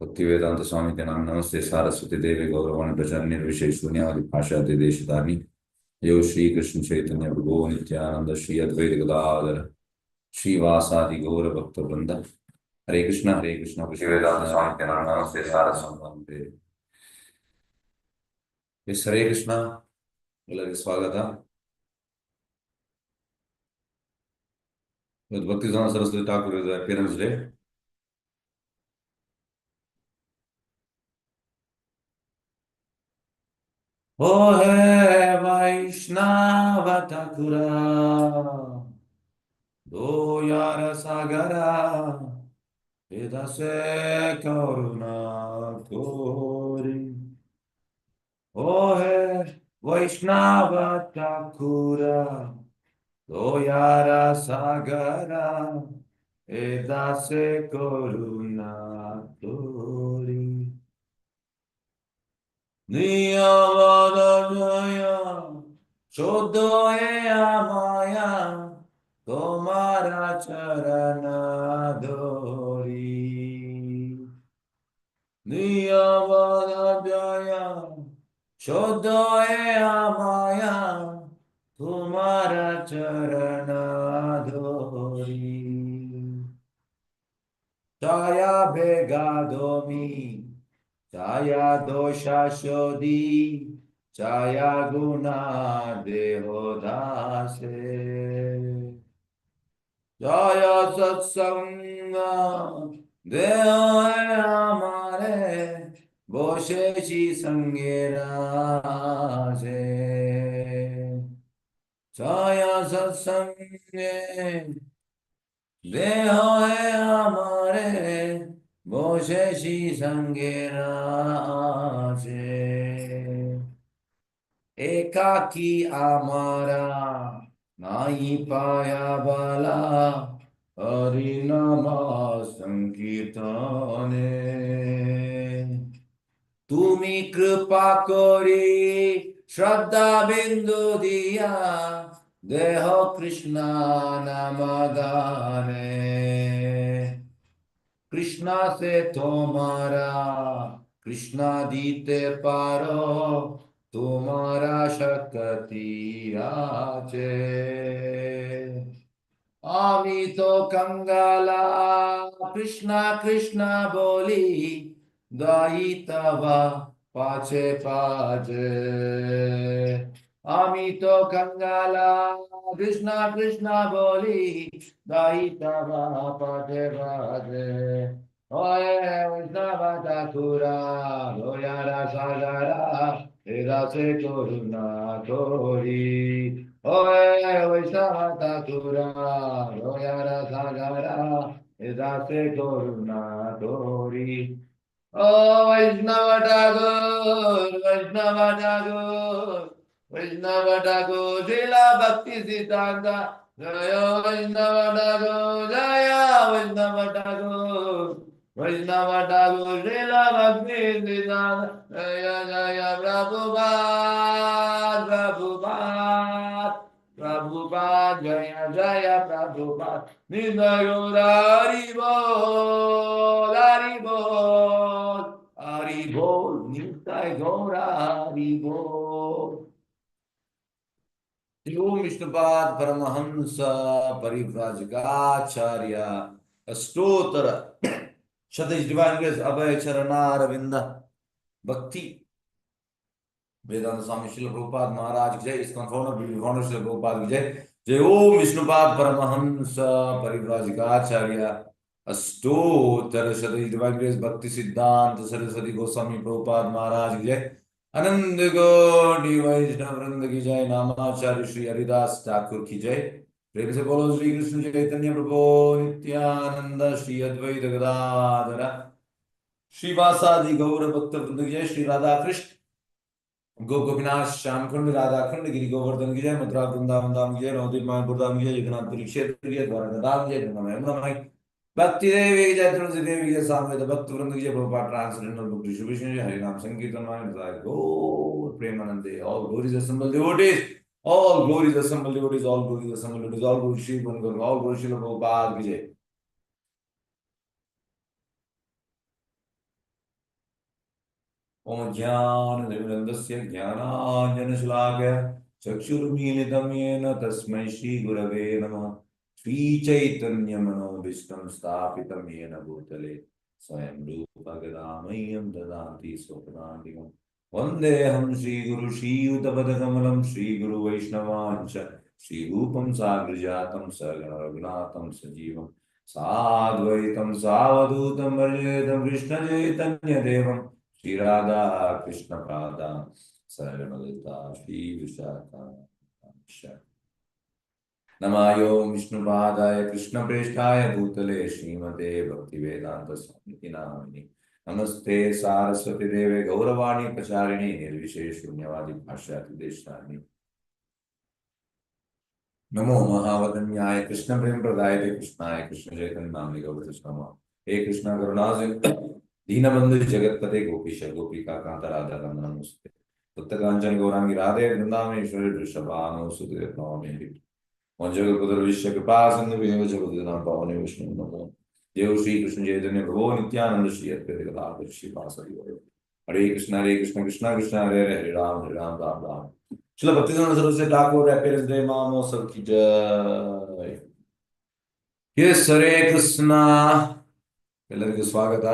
भक्तिवेदांत स्वामी के नाम नमस्ते सारस्वती देवी गौरवाणी प्रचार निर्विशेष शून्यवादी भाषा देशधारी यो श्री कृष्ण चैतन्य प्रभु नित्यानंद श्री अद्वैत गदाधर श्रीवासादि गौर भक्त वृंद हरे कृष्ण भक्तिवेदांत स्वामी के नाम नमस्ते सारस्वती ಎಸ್ ಹರೇ ಕೃಷ್ಣ ಎಲ್ಲರಿಗೆ ಸ್ವಾಗತ. ಇವತ್ತು ಭಕ್ತಿ ಸಮಾನ ಸರಸ್ವತಿ ಠಾಕೂರ್ ಅಪಿಯರೆನ್ಸ್ ಡೇ. ओ है वैष्णव ठाकुरा दो यार सागरा से करुणा तोरी. ओ है वैष्णव ठाकुरा दो यार सागरा से करुणा तोरी. नियमदया शोधोया माया तुम्हारा चरण धोरी. नियमदया शोधोया माया तुम्हारा चरण धोरी. छाया भेगा दोमी छाया दोषा शोधी छाया गुना देहो दासे. छाया सत्संग देहो है हमारे बोशेशी संगेरा से. छाया सत्संग देहो है हमारे बोशेशी संगेरा से. एकाकी आमारा नाई पाया बाला हरि नामा संकीर्तने. तुमी कृपा करी श्रद्धा बिंदु दिया देहो कृष्णा नाम गाने. कृष्णा से तुम्हारा कृष्णा दीते पारो तुम्हारा शक्ति आचे. आमी तो कंगाला कृष्णा कृष्णा बोली दाई तवा पाचे पाचे. आमी तो कंगाला कृष्णा कृष्णा बोली दाई तवा पाचे पाचे. ओए वैष्णव ठाकुरा लोयारा सागरा तेरा से करुणा तोरी. ओए वैष्णव ठाकुरा लोयारा सागरा तेरा से करुणा तोरी. ओ वैष्णव ठाकुर वैष्णव ठाकुर वैष्णव ठाकुर जिला भक्ति सिद्धांत जय वैष्णव ठाकुर जय वैष्णव ठाकुर वैष्णव ठाकुर जिला भक्ति सिद्धांत जय जय प्रभुपाद प्रभुपाद प्रभुपाद जय जय प्रभुपाद नित्य गौर हरि बोल हरि बोल हरि बोल नित्य गौर हरि बोल. ओम विष्णुपाद परमहंस परिव्राजकाचार्य अष्टोत्तर शतश डिवाइन ग्रेस अभय चरणारविंद भक्ति वेदांत स्वामी श्रील प्रभुपाद महाराज की जय. इस्कॉन फाउंडर श्रील प्रभुपाद की जय. जय ओम विष्णुपाद परमहंस परिव्राजकाचार्य अष्टोत्तर शतश डिवाइन ग्रेस भक्ति सिद्धांत सरस्वती गोस्वामी प्रभुपाद महाराज की जय. आनंद गौड़ी वैष्णव वृंद की जय. नामाचार्य श्री हरिदास ठाकुर की जय. प्रेम से बोलो श्री कृष्ण चैतन्य प्रभु नित्यानंद श्री अद्वैत गदाधर श्रीवासादि गौर भक्त वृंद की जय. श्री राधा कृष्ण गोपीनाथ श्याम कुंड राधा खंड गिरी गोवर्धन की जय. मथुरा वृंदावन धाम की जय. नवदीप मायापुर धाम की जय. जगन्नाथपुरी क्षेत्र की जय. द्वारका धाम की जय. यमुना भक्ति देवी की जय. तुलसी देवी की जय. सामवेद भक्त वृंद की जय. प्रभुपाद ट्रांसलेंडर बुक डिस्ट्रीब्यूशन जय. हरि नाम संकीर्तन गौर प्रेमानंदे. All glories assembled devotees, all glories assembled devotees, all glories assembled devotees, all glories Shri Guru, all glories Shri Prabhupada की जय. ओम ज्ञानतिमिरन्धस्य ज्ञानाञ्जनशलाकया चक्षुर्मीलितं येन तस्मै श्रीगुरवे नमः। श्रीचैतन्यमनोभीष्टं स्थापितं येन भूतले स्वयं रूप गदामह्यं ददाति स्वपदान्तिकम्। वन्देऽहं श्रीगुरु श्रीयुतपदकमलं श्रीगुरुवैष्णवांश्च श्रीरूपं साग्रजातं सगण रघुनाथं सजीवं साद्वैतं सावधूतं वर्जितं कृष्णचैतन्यदेवं श्री राधा कृष्ण पादा सरलता श्री विशाखा नमायो विष्णुपादाय कृष्णप्रेष्ठाय भूतले श्रीमते भक्तिवेदांत स्वामी नामिने नमस्ते सारस्वती देवे गौरवाणी प्रचारिणी निर्विशेष शून्यवादी भाष्यातिदेशानि नमो महावदन्याय कृष्ण प्रेम प्रदाय कृष्णाय कृष्ण चैतन्य नामनि गौरकृष्ण हे कृष्ण करुणा दीनबंधु जगतपते गोपीश गोपिका कांत राधा रमण नमस्ते तप्तकांचन गौरांगी राधे वृंदावनेश्वरी वृषभानुसुते नमामि पंचकुल विश्व कृपा सिंधु जगद्धाम पावने विष्णु नमो देव श्री कृष्ण चैतन्य प्रभु नित्यानंद श्री अद्वैत श्री वासुदेव हरे कृष्ण कृष्ण कृष्ण हरे हरे हरे राम राम राम शिला भक्तिवेदांत सरस्वती ठाकुर अपीयरेंस डे महोत्सव की जय। यस हरे कृष्ण ಎಲ್ಲರಿಗೂ ಸ್ವಾಗತ।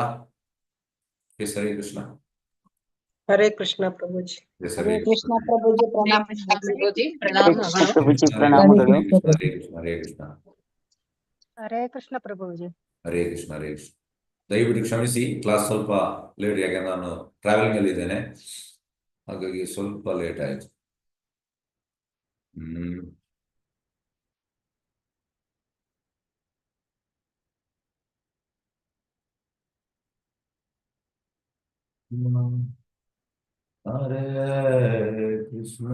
यस हरे कृष्ण। हरे कृष्ण प्रभु जी। यस हरे हरे कृष्ण प्रभु जी प्रणाम प्रभु जी हरे प्रणाम। कृष्ण प्रभु जी हरे प्रणाम कृष्ण हरे कृष्ण हरे कृष्ण हरे कृष्ण प्रभु जी हरे कृष्ण हरे कृष्ण। ದಯವಿಟ್ಟು ಕ್ಷಮಿಸಿ, ಕ್ಲಾಸ್ ಸ್ವಲ್ಪ ಲೇಟ್, ಯಾಕೆ ನಾನು ಟ್ರಾವೆಲಿಂಗ್ ಅಲ್ಲಿ ಇದ್ದೇನೆ, ಹಾಗಾಗಿ ಸ್ವಲ್ಪ ಲೇಟ್ ಆಯ್ತು. ಹರೇ ಕೃಷ್ಣ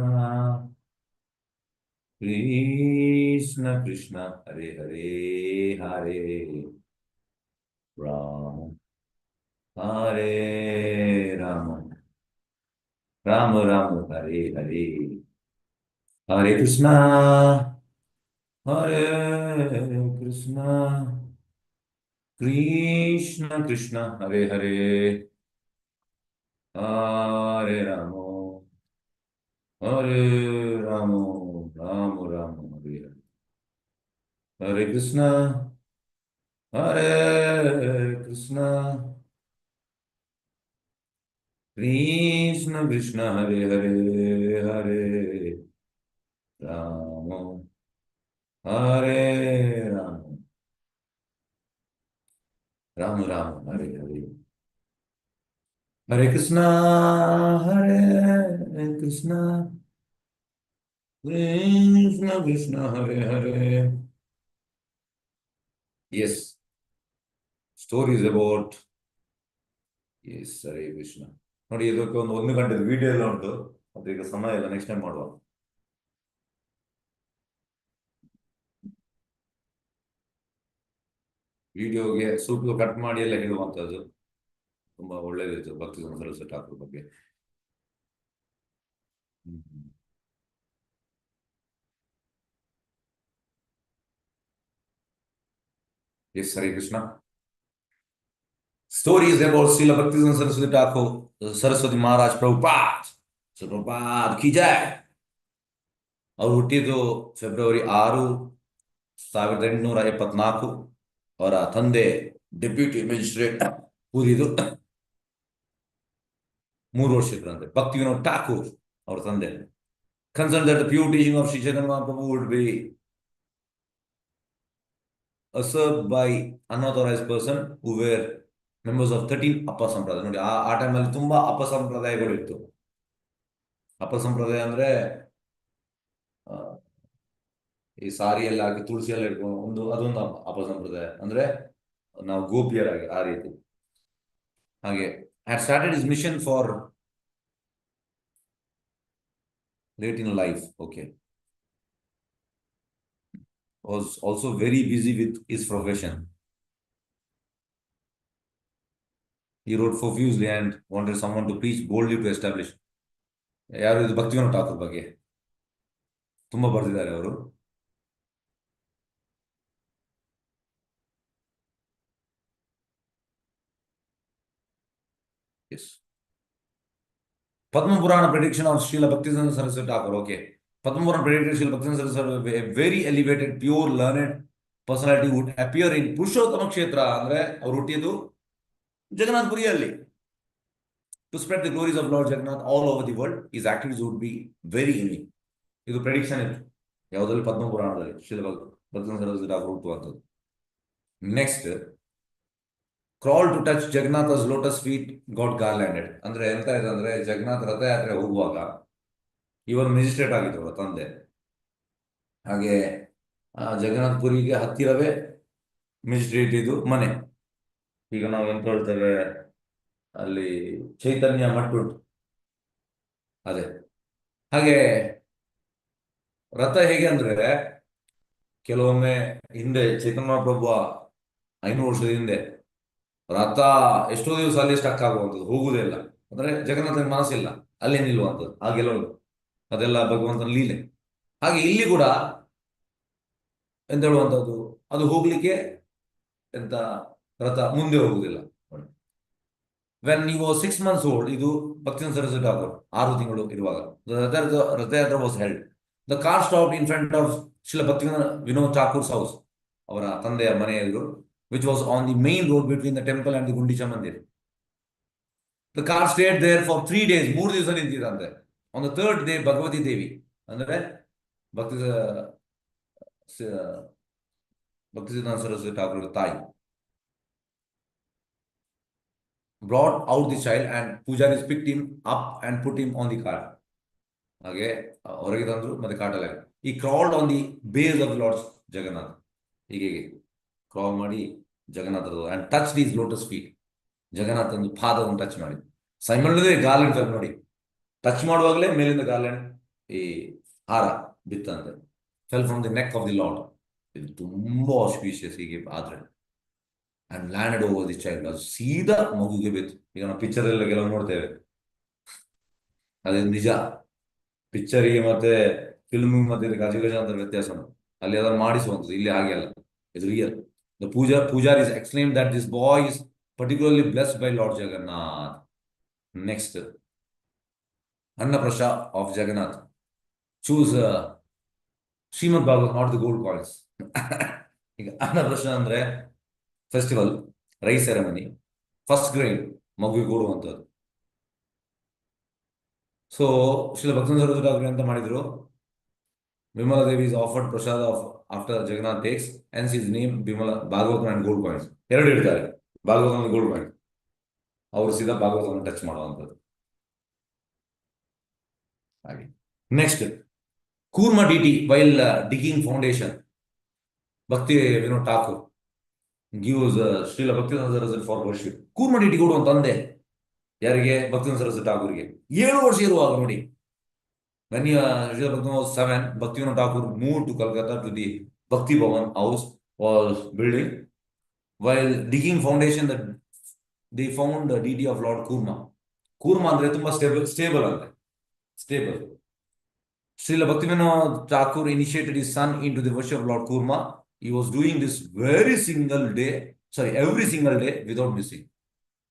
ಕೃಷ್ಣ ಕೃಷ್ಣ ಹರೇ ಹರೇ ಹರೇ ರಾಮ ಹರೇ ರಾಮ ರಾಮ ರಾಮ ಹರೇ ಹರೇ ಹರೇ ಕೃಷ್ಣ ಹರೇ ಕೃಷ್ಣ ಕೃಷ್ಣ ಕೃಷ್ಣ ಹರೇ ಹರೇ हरे राम हरे राम राम राम हरे हरे हरे कृष्ण कृष्ण कृष्ण हरे हरे हरे राम हरे Ram Ram Ram Hare Hare Hare Krishna Krishna Krishna Hare Hare. Yes, stories about yes Hare Krishna. ನೋಡಿ, ಇದಕ್ಕೆ ಒಂದು ಗಂಟೆ ವಿಡಿಯೋ ಎಲ್ಲ ಉಂಟು, ಅದೀಗ ಸಮಯ ಇಲ್ಲ, ನೆಕ್ಸ್ಟ್ ಟೈಮ್ ಮಾಡುವ. ವಿಡಿಯೋಗೆ ಸೂಪರ್ ಕಟ್ ಮಾಡಿ ಎಲ್ಲ ಹೇಳುವಂತದ್ದು ತುಂಬಾ ಒಳ್ಳೇದಿತ್ತು ಭಕ್ತಿ ಸರಸ್ವತಿ ಠಾಕೂರ್ ಬಗ್ಗೆ. Yes Hare Krishna. Stories about Srila Bhakti Saraswati Thakur, Saraswati Maharaj Prabhupad ಕಿ ಜೈ. ಅವ್ರು ಹುಟ್ಟಿದ್ದು ಫೆಬ್ರವರಿ 6, 1874. ಅವರ ತಂದೆ ಡೆಪ್ಯೂಟಿ ಮ್ಯಾಜಿಸ್ಟ್ರೇಟ್, ಊರಿದು 3 ವರ್ಷಗಳಂತೆ. ಭಕ್ತಿ ವಿನೋದ್ ಠಾಕೂರ್ ಅವರ ತಂದೆ. Concerned that the pure teaching of Sri Chaitanya Mahaprabhu would be usurped by unauthorized person who were members of 13 ಅಪಸಂಪ್ರದಾಯ. ನೋಡಿ, ಆ ಟೈಮಲ್ಲಿ ತುಂಬಾ ಅಪಸಂಪ್ರದಾಯಗಳು ಇತ್ತು. ಅಪಸಂಪ್ರದಾಯ ಅಂದ್ರೆ ಈ ಸಾರಿ ಎಲ್ಲ ಹಾಕಿ ತುಳಸಿ ಎಲ್ಲ ಇಟ್ಕೊಂಡು ಅದೊಂದು ಅಪಸಂಪ್ರದಾಯ, ಅಂದ್ರೆ ನಾವು ಗೋಪಿಯರಾಗಿ ಆ ರೀತಿ. ಹಾಗೆ had started his mission for late in life. Okay, was also very busy with his profession. He wrote profusely and wanted someone to preach boldly to establish. ಯಾರು ಇದು ಭಕ್ತಿ ವಿನೋದ್ ಠಾಕೂರ್ ಬಗ್ಗೆ ತುಂಬಾ ಬರೆದಿದ್ದಾರೆ ಅವರು. Yes, Padma Purana prediction of Srila Bhaktivedanta Saraswati Thakur. Okay. Padma Purana predicted Srila Bhaktivedanta Saraswati, a very elevated, pure, learned personality would appear in Purushottama Kshetra. ಅಂದ್ರೆ ಅವರು ಹುಟ್ಟಿದ್ದು ಜಗನ್ನಾಥಪುರಿಯಲ್ಲಿ. To spread the glories of Lord Jagannath all over the world, his activities would be very unique. ಇದು prediction ಇತ್ತು ಯಾವುದ್ರಲ್ಲಿ ಪದ್ಮ ಪುರಾಣದಲ್ಲಿ ಶ್ರೀಲ ಭಕ್ತಿವೇದಾಂತ ಸರಸ್ವತಿ ಠಾಕೂರ್ ಹುಟ್ಟುವಂಥದ್ದು. Next, crawl to touch Jagannath's lotus feet got garlanded. ಅಂದ್ರೆ ಎಂತ ಇದೆ ಅಂದ್ರೆ ಜಗನ್ನಾಥ ರಥಯಾತ್ರೆ ಹೋಗುವಾಗ ಇವರು ಮೆಜಿಸ್ಟ್ರೇಟ್ ಆಗಿದ್ರು ಅವರ ತಂದೆ. ಹಾಗೆ ಜಗನ್ನಾಥಪುರಿಗೆ ಹತ್ತಿರವೇ ಮೆಜಿಸ್ಟ್ರೇಟ್ ಇದು ಮನೆ. ಈಗ ನಾವು ಎಂತ ಹೇಳ್ತೇವೆ ಅಲ್ಲಿ ಚೈತನ್ಯ ಮಠ ಉಂಟು ಅದೇ ಹಾಗೆ. ರಥ ಹೇಗೆ ಅಂದ್ರೆ ಕೆಲವೊಮ್ಮೆ ಹಿಂದೆ ಚೈತನ್ಯ ಪ್ರಭು 500 ವರ್ಷದ ಹಿಂದೆ ರಥ ಎಷ್ಟೋ ದಿವಸ ಅಲ್ಲಿ ಸ್ಟಕ್ ಆಗುವಂಥದ್ದು, ಹೋಗುವುದೇ ಇಲ್ಲ. ಅಂದ್ರೆ ಜಗನ್ನಾಥನ ಮನಸ್ಸಿಲ್ಲ ಅಲ್ಲೇ ನಿಲ್ಲುವಂಥದ್ದು, ಹಾಗೆಲ್ಲ ಉಂಟು. ಅದೆಲ್ಲ ಭಗವಂತನ ಲೀಲೆ. ಹಾಗೆ ಇಲ್ಲಿ ಕೂಡ ಎಂತ ಹೇಳುವಂಥದ್ದು, ಅದು ಹೋಗ್ಲಿಕ್ಕೆ ಎಂತ ರಥ ಮುಂದೆ ಹೋಗುವುದಿಲ್ಲ. When he was 6 months old, ಇದು ಭಕ್ತಿವೇದಾಂತ ಸರಸ್ವತಿ ಠಾಕೂರ್ 6 ತಿಂಗಳು ಇರುವಾಗ Rathayatra was held. The car stopped in front of Srila Bhaktivedanta Vinod Thakur's house, ಅವರ ತಂದೆಯ ಮನೆ ಎದುರು, which was on the main road between the temple and the Gundicha Mandir. The car stayed there for 3 days. 3 ದಿವಸ ನಿಂತಿದಂತೆ. On the 3rd day, Bhagavati ದೇವಿ ಅಂದ್ರೆ ಭಕ್ತಿವೇದಾಂತ ಸರಸ್ವತಿ ಠಾಕೂರ್ ತಾಯಿ brought out the child and pujaris picked him up and put him on the cart. ಹಾಗೆ ಹೊರಗೆ ತಂದ್ರು ಮತ್ತೆ ಕಾಟಲ್ಲ. ಈ crawled on the base of lord's Jagannath, ಹೀಗೆ ಕ್ರಾಲ್ ಮಾಡಿ ಜಗನ್ನಾಥದ and touch these lotus feet, ಜಗನ್ನಾಥನ ಪಾದವನ್ನು ಟಚ್ ಮಾಡಿ. ಸೈಮಲ್ಡೇ ಗಾರ್ಲೆಂಡ್ ಫೆಲ್ ನೋಡಿ, ಟಚ್ ಮಾಡುವಾಗಲೇ ಮೇಲಿಂದ ಗಾರ್ಲೆಂಡ್ ಈ ಹಾರ ಬಿತ್ತಂತೆ, fell from the neck of the lord. ಇದು ತುಂಬಾ ಆಸ್ಪೀಷಿಯಸ್ ಹೀಗೆ ಆದ್ರೆ and landed over the child. ಅದು ಸೀದಾ ಮಗುಗೆ ಬಿತ್ತು. ಈಗ ನಾವು ಪಿಕ್ಚರ್ ಎಲ್ಲ ಕೆಲವು ನೋಡ್ತೇವೆ, ಅದೇ ನಿಜ. ಪಿಕ್ಚರಿಗೆ ಮತ್ತೆ ಫಿಲ್ಮ್ ಮತ್ತೆ ಗಜಗಜಾಂತರ ವ್ಯತ್ಯಾಸ ಅಲ್ಲಿ ಅದನ್ನು ಮಾಡಿಸುವಂಥದ್ದು, ಇಲ್ಲಿ ಹಾಗೆ ಅಲ್ಲ, ಇದು real. The pujaris exclaimed that this boy is particularly blessed by Lord Jagannath. Next, Anna Prasha of Jagannath. Choose Srimad Bhagavatam, not the gold coins. ಈಗ Anna Prasha ಅಂದ್ರೆ festival, rice ceremony, first grade ಮಗುವಿಗೆ ಕೊಡುವಂಥದ್ದು. So Srila Bhaktivedanta Saraswati Thakur ಅಂತ ಮಾಡಿದ್ರು, Vimala Devi is offered prasad of after Jagannath takes, hence his name Vimala Bhagavatam and gold coins. ಎರಡು ಇಡ್ತಾರೆ, Bhagavatam gold coins. ಅವರು ಸೀದಾ ಭಾಗವತವನ್ನು ಟಚ್ ಮಾಡುವಂಥದ್ದು. ಹಾಗೆ next, Kurma deity while digging foundation. Bhakti Vinod Thakur gives Srila Bhaktivedanta Saraswati for worship. Kurma deity ಕೊಡುವಂತ ತಂದೆ ಯಾರಿಗೆ? ಭಕ್ತಿವೇದಾಂತ ಸರಸ್ವತಿ ಠಾಕೂರ್ಗೆ 7 ವರ್ಷ ಇರುವಾಗ ನೋಡಿ. When Srila Bhaktivinoda was 7, Bhaktivinoda Thakur moved to Calcutta to the Bhakti Bhavan house was building. While digging foundation, that they found the deity of Lord Kurma. Kurma andre tumba stable andre, stable. Srila Bhaktivinoda Thakur initiated his son into the worship of Lord Kurma. He was doing this every single day without missing.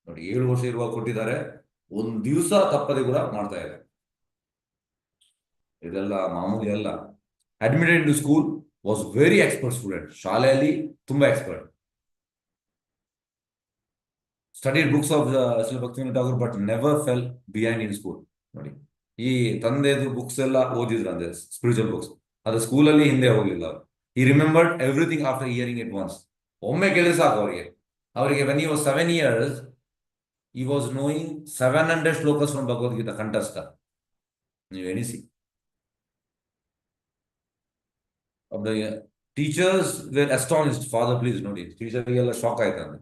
ನೋಡಿ 7 ವರ್ಷ ಇರುವಾಗ ಕೊಟ್ಟಿದ್ದಾರೆ, ಒಂದು ದಿವಸ ತಪ್ಪದೆ ಕೂಡ ಮಾಡ್ತಾ ಇದ್ದಾರೆ. ಇದೆಲ್ಲ ಮಾಮೂಲಿ ಅಲ್ಲ. Admitted in to school, was very expert student, ಶಾಲೆಯಲ್ಲಿ ತುಂಬಾ expert. Studied books of Srila Bhaktivedanta Thakur but never fell behind in school. ನೋಡಿ, ಈ ತಂದೆದು ಬುಕ್ಸ್ ಎಲ್ಲ ಓದಿದ್ರು ಅಂದ್ರೆ ಸ್ಪಿರಿಚುವಲ್ ಬುಕ್ಸ್, ಅದು ಸ್ಕೂಲಲ್ಲಿ ಹಿಂದೆ ಹೋಗ್ಲಿಲ್ಲ ಅವರು. ಈ remembered everything after hearing it once. ಒಮ್ಮೆ ಕೇಳಿದ್ರೆ ಸಾಕು ಅವರಿಗೆ when he was 7 years, he was knowing 700 shlokas from Bhagavadgita ಕಂಠಸ್ಥ. ನೀವು ಎಣಿಸಿ. Of the teachers were astonished. Father, please ನೋಡಿ, ಟೀಚರ್ಗೆಲ್ಲ ಶಾಕ್ ಆಯ್ತಂತೆ.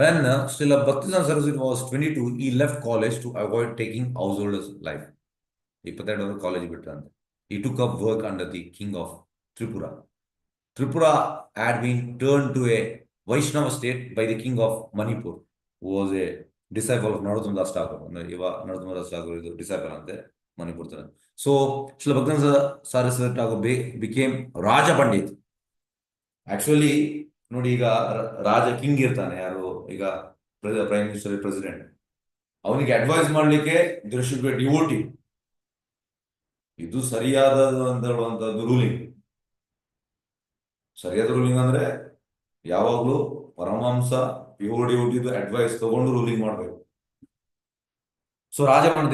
When Srila Bhaktivedanta Saraswati was 22, he left college to avoid taking householder's life. 22 ಅವರು college ಬಿಟ್ರಂತೆ. He took up work under the king of Tripura. Tripura had been turned to a Vaishnava state by the king of Manipur, who was a disciple of Narottama Das Thakur. Narottama Das Thakur is a disciple ante Manipur ತರ. So Srila Bhaktivedanta Saraswati Thakur became Raja Pandit. Actually ನೋಡಿ, ಈಗ ರಾಜ king ಇರ್ತಾನೆ, ಯಾರು ಈಗ prime minister, president. ಅವನಿಗೆ advice ಮಾಡ್ಲಿಕ್ಕೆ there should be devotee. ಇದು ಸರಿಯಾದ ಅಂತ ಹೇಳುವಂತದ್ದು ರೂಲಿಂಗ್. ಸರಿಯಾದ ರೂಲಿಂಗ್ ಅಂದ್ರೆ ಯಾವಾಗ್ಲೂ ಪರಮಹಂಸ ಪ್ಯೂರ್ ಡಿವೋಟಿದು ಅಡ್ವೈಸ್ ತಗೊಂಡು ರೂಲಿಂಗ್ ಮಾಡ್ಬೇಕು. So Rajaman,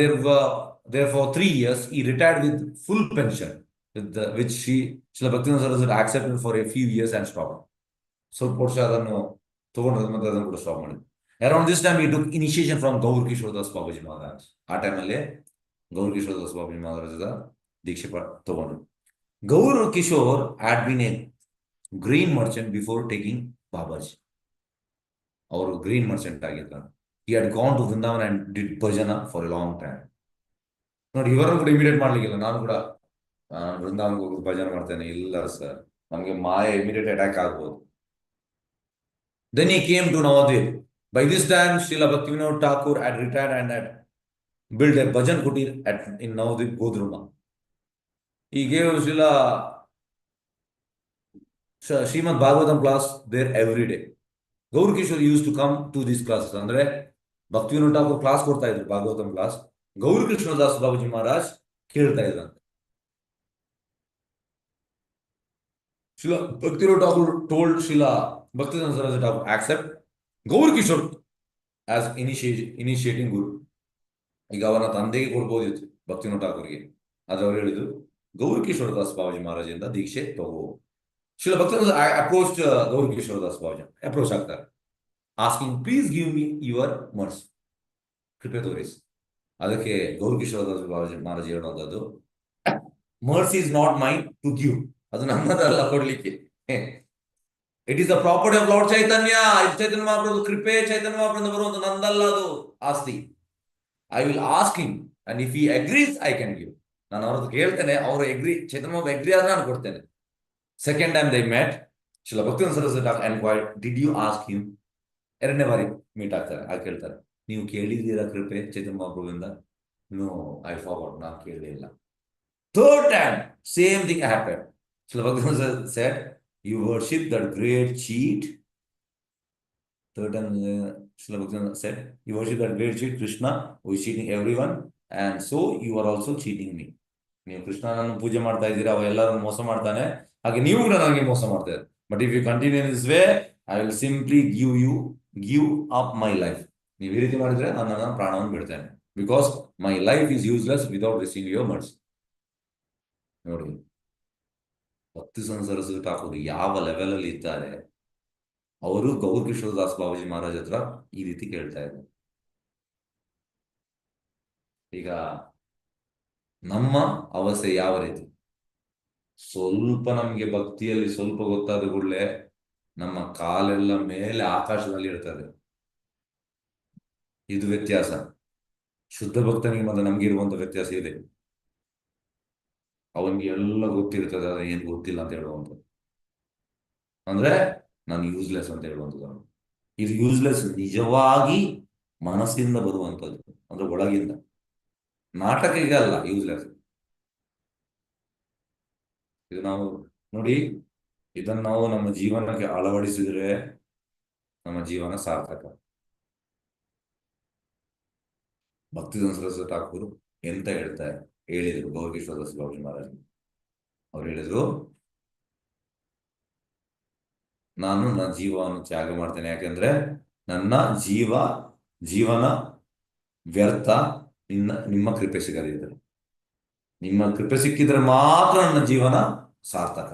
there for 3 years, he retired with full pension, which Srila Bhaktivinoda Saraswati accepted for a few years and stopped. ಸ್ವಲ್ಪ ವರ್ಷ ಅದನ್ನು ತಗೊಂಡು ಮತ್ತೆ ಅದನ್ನು ಕೂಡ ಸ್ಟಾಪ್ ಮಾಡಿದ್ರು. Around this time he took initiation from Gaur Kishore Das Babaji Maharaj. ಆ ಟೈಮಲ್ಲಿ ಗೌರ್ ಕಿಶೋರ್ ದಾಸ್ ಬಾಬಾಜಿ ಮಹಾರಾಜದ ದೀಕ್ಷೆ ತಗೊಂಡ್ರು. Guar Kishore had been a grain merchant before taking Babaji. ಅವರು ಗ್ರೀನ್ ಮರ್ಚೆಂಟ್ ಆಗಿದ್ರು. He had gone to Vrindavan and did bhajana for a long time. ನೋಡಿ, ಇವರನ್ನು ಕೂಡ ಇಮಿಡಿಯೇಟ್ ಮಾಡ್ಲಿಕ್ಕಿಲ್ಲ. ನಾನು ಕೂಡ ವೃಂದಾವನ್ಗೆ ಹೋಗಿ ಭಜನೆ ಮಾಡ್ತೇನೆ, ಇಲ್ಲ ಸರ್, ನಮಗೆ ಮಾಯ ಇಮಿಡಿಯೇಟ್ ಅಟ್ಯಾಕ್ ಆಗ್ಬೋದು. Then he came to Navadvip. By this time, Srila Bhaktivinoda Thakur had retired and had built a bhajan kutir in Navadvip, Godruma. He gave Srimad Bhagavatam class there every day. Gaur Kishore used to come to these classes. ಅಂದ್ರೆ ಭಕ್ತಿವಿನೋದ Thakur class ಕೊಡ್ತಾ ಇದ್ರು, Bhagavatam class. Guar Krishnadas Babaji Maharaj ಕೇಳ್ತಾ ಇದ್ರಂತೆ. Srila Bhaktivinoda Thakur told Srila Bhaktivedanta Saraswati Thakur accept Gaur Kishore as initiating guru. ಈಗ ಅವನ ತಂದೆಗೆ ಕೊಡ್ಬೋದಿತ್ತು ಭಕ್ತಿವಿನೋದ ಠಾಕೂರ್ಗೆ, ಆದ್ರೆ ಅವ್ರು ಹೇಳಿದ್ರು ಗೌರ್ ಕಿಶೋರ್ ದಾಸ್ ಬಾಬಾಜಿ ಮಹಾರಾಜಿಂದ ದೀಕ್ಷೆ ತಗೋ. Srila Bhaktivinoda approached Gaur Kishore Das Babaji, approach ಆಗ್ತಾರೆ, asking please give me your mercy, ಕೃಪೆ ತೋರಿಸಿ. ಅದಕ್ಕೆ ಗೌರ್ ಕಿಶೋರ್ ದಾಸ್ ಬಾಬಾಜಿ ಮಹಾರಾಜ್ ಹೇಳೋದು, mercy is not mine to give, ಅದು ನಮ್ಮದಲ್ಲ ಕೊಡ್ಲಿಕ್ಕೆ. It is the property of Lord Chaitanya. ಇದು ಚೈತನ್ಯ ಮಹಾಪ್ರಭು ಕೃಪೆ, ಚೈತನ್ಯ ಮಹಾಪ್ರಭು ಬರುವಂತ ನಂದಲ್ಲ ಅದು ಆಸ್ತಿ. I will ask him and if he agrees I can give. ನಾನು ಅವ್ರದ್ದು ಕೇಳ್ತೇನೆ, ಅವರು ಚೈತನ್ಯ ಮಹಾಪ್ರಭು ಅಗ್ರಿ ಆದ್ರೆ ನಾನು ಕೊಡ್ತೇನೆ. Second time they met, Srila Bhaktivinoda Saraswati Thakur inquired, did you ask him? ಎರಡನೇ ಬಾರಿ ಮೀಟ್ ಆಗ್ತಾರೆ, ಆಗ ಕೇಳ್ತಾರೆ, ನೀವು ಕೇಳಿದ್ದೀರಾ ಕೃಪೆ ಚೈತನ್ಯ ಮಹಾಪ್ರಭುವಿಂದ? ನೋ, ಐ ಫಾರ್ವರ್ಡ್, ನಾನು ಕೇಳಲಿಲ್ಲ. Third time, same thing happened. Srila Bhaktivinoda said, you worship that great cheat. Third time, Srila Bhaktivinoda said, you worship that great cheat, Krishna, who is cheating everyone, and so you are also cheating me. ನೀವು ಕೃಷ್ಣನನ್ನು ಪೂಜೆ ಮಾಡ್ತಾ ಇದ್ದೀರಾ, ಅವ ಎಲ್ಲರನ್ನು ಮೋಸ ಮಾಡ್ತಾನೆ, ಹಾಗೆ ನೀವು ಕೂಡ ನನಗೆ ಮೋಸ ಮಾಡ್ತಾರೆ. But if you continue in this way, I will simply give up my life. ನೀವು ಈ ರೀತಿ ಮಾಡಿದ್ರೆ ನಾನು ನನ್ನ ಪ್ರಾಣವನ್ನು ಬಿಡ್ತೇನೆ. Because my life is useless without receiving your mercy. ನೋಡಿ, ಭಕ್ತಿವಿನೋದ ಸರಸ್ವತಿ ಠಾಕೂರ್ ಯಾವ ಲೆವೆಲ್ ಅಲ್ಲಿ ಇದ್ದಾರೆ, ಅವರು ಗೌರ್ ಕಿಶೋರ್ ದಾಸ್ ಬಾಬಾಜಿ ಮಹಾರಾಜ್ ಹತ್ರ ಈ ರೀತಿ ಕೇಳ್ತಾ ಇದ್ದಾರೆ. ಈಗ ನಮ್ಮ ಅವಸ್ಥೆ ಯಾವ ರೀತಿ? ಸ್ವಲ್ಪ ನಮ್ಗೆ ಭಕ್ತಿಯಲ್ಲಿ ಸ್ವಲ್ಪ ಗೊತ್ತಾದ ಕೂಡಲೇ ನಮ್ಮ ಕಾಲೆಲ್ಲ ಮೇಲೆ ಆಕಾಶದಲ್ಲಿ ಇರ್ತದೆ. ಇದು ವ್ಯತ್ಯಾಸ. ಶುದ್ಧ ಭಕ್ತನಿಗೆ ಮತ್ತೆ ನಮ್ಗೆ ಇರುವಂತ ವ್ಯತ್ಯಾಸ ಇದೆ. ಅವನಿಗೆ ಎಲ್ಲ ಗೊತ್ತಿರ್ತದೆ, ಅದ ಏನ್ ಗೊತ್ತಿಲ್ಲ ಅಂತ ಹೇಳುವಂಥದ್ದು. ಅಂದ್ರೆ ನಾನು ಯೂಸ್ಲೆಸ್ ಅಂತ ಹೇಳುವಂಥದ್ದು. ಇದು ಯೂಸ್ಲೆಸ್ ನಿಜವಾಗಿ ಮನಸ್ಸಿಂದ ಬರುವಂಥದ್ದು, ಅಂದ್ರೆ ಒಳಗಿಂದ, ನಾಟಕಕ್ಕೆ ಅಲ್ಲ ಯೂಸ್ಲೆಸ್. ಇದು ನಾವು ನೋಡಿ, ಇದನ್ನು ನಾವು ನಮ್ಮ ಜೀವನಕ್ಕೆ ಅಳವಡಿಸಿದ್ರೆ ನಮ್ಮ ಜೀವನ ಸಾರ್ಥಕ. ಭಕ್ತಿವಿನೋದ ಸರಸ್ವತಿ ಠಾಕೂರ್ ಎಂತ ಹೇಳಿದ್ರು ಗೌರ್ ಕಿಶೋರ್ ದಾಸ್ ಬಾಬಾಜಿ ಮಹಾರಾಜ್? ಅವ್ರು ಹೇಳಿದ್ರು, ನಾನು ನನ್ನ ಜೀವವನ್ನು ತ್ಯಾಗ ಮಾಡ್ತೇನೆ, ಯಾಕೆಂದ್ರೆ ನನ್ನ ಜೀವನ ವ್ಯರ್ಥ ನಿಮ್ಮ ಕೃಪೆ ಸಿಗದಿದ್ರೆ. ನಿಮ್ಮ ಕೃಪೆ ಸಿಕ್ಕಿದ್ರೆ ಮಾತ್ರ ನನ್ನ ಜೀವನ ಸಾರ್ಥಕ.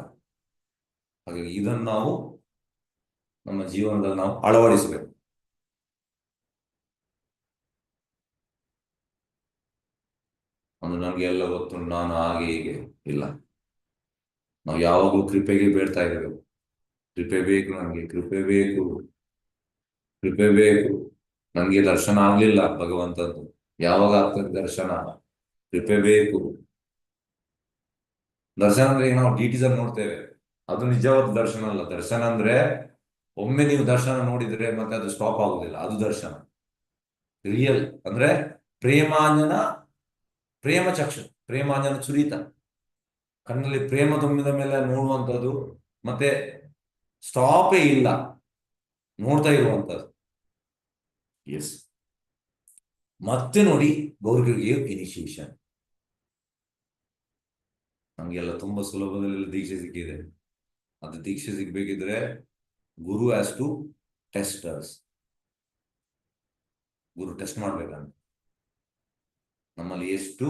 ಹಾಗಾಗಿ ಇದನ್ನು ನಾವು ನಮ್ಮ ಜೀವನದಲ್ಲಿ ನಾವು ಅಳವಡಿಸಬೇಕು. ಅಂದ್ರೆ ನನಗೆ ಎಲ್ಲ ಗೊತ್ತುಂಟು, ನಾನು ಹಾಗೆ ಹೀಗೆ ಇಲ್ಲ. ನಾವು ಯಾವಾಗಲೂ ಕೃಪೆಗೆ ಬೇಡ್ತಾ ಇರಬೇಕು. ಕೃಪೆ ಬೇಕು, ನನಗೆ ಕೃಪೆ ಬೇಕು, ಕೃಪೆ ಬೇಕು. ನನಗೆ ದರ್ಶನ ಆಗ್ಲಿಲ್ಲ ಭಗವಂತದ್ದು, ಯಾವಾಗ ಆಗ್ತದೆ ದರ್ಶನ? ಕೃಪೆ ಬೇಕು. ದರ್ಶನ ಅಂದ್ರೆ ನಾವು ಡಿಟಿಸಲ್ಲಿ ನೋಡ್ತೇವೆ, ಅದು ನಿಜವಾದ ದರ್ಶನ ಅಲ್ಲ. ದರ್ಶನ ಅಂದ್ರೆ ಒಮ್ಮೆ ನೀವು ದರ್ಶನ ನೋಡಿದ್ರೆ ಮತ್ತೆ ಅದು ಸ್ಟಾಪ್ ಆಗುದಿಲ್ಲ, ಅದು ದರ್ಶನ. ರಿಯಲ್ ಅಂದ್ರೆ ಪ್ರೇಮಾಂಜನ ಚುರಿತ, ಕಣ್ಣಲ್ಲಿ ಪ್ರೇಮ ತುಂಬಿದ ಮೇಲೆ ನೋಡುವಂಥದ್ದು, ಮತ್ತೆ ಸ್ಟಾಪೇ ಇಲ್ಲ, ನೋಡ್ತಾ ಇರುವಂಥದ್ದು. ಎಸ್, ಮತ್ತೆ ನೋಡಿ ಗೌರಿಗಳಿಗೆ ಇನಿಷಿಯೇಷನ್. ನಮಗೆಲ್ಲ ತುಂಬಾ ಸುಲಭದಲ್ಲಿ ದೀಕ್ಷೆ ಸಿಕ್ಕಿದೆ. ಅದು ದೀಕ್ಷೆ ಸಿಗ್ಬೇಕಿದ್ರೆ guru has to test us. Guru test ಮಾಡ್ಬೇಕಂತ ನಮ್ಮಲ್ಲಿ ಎಷ್ಟು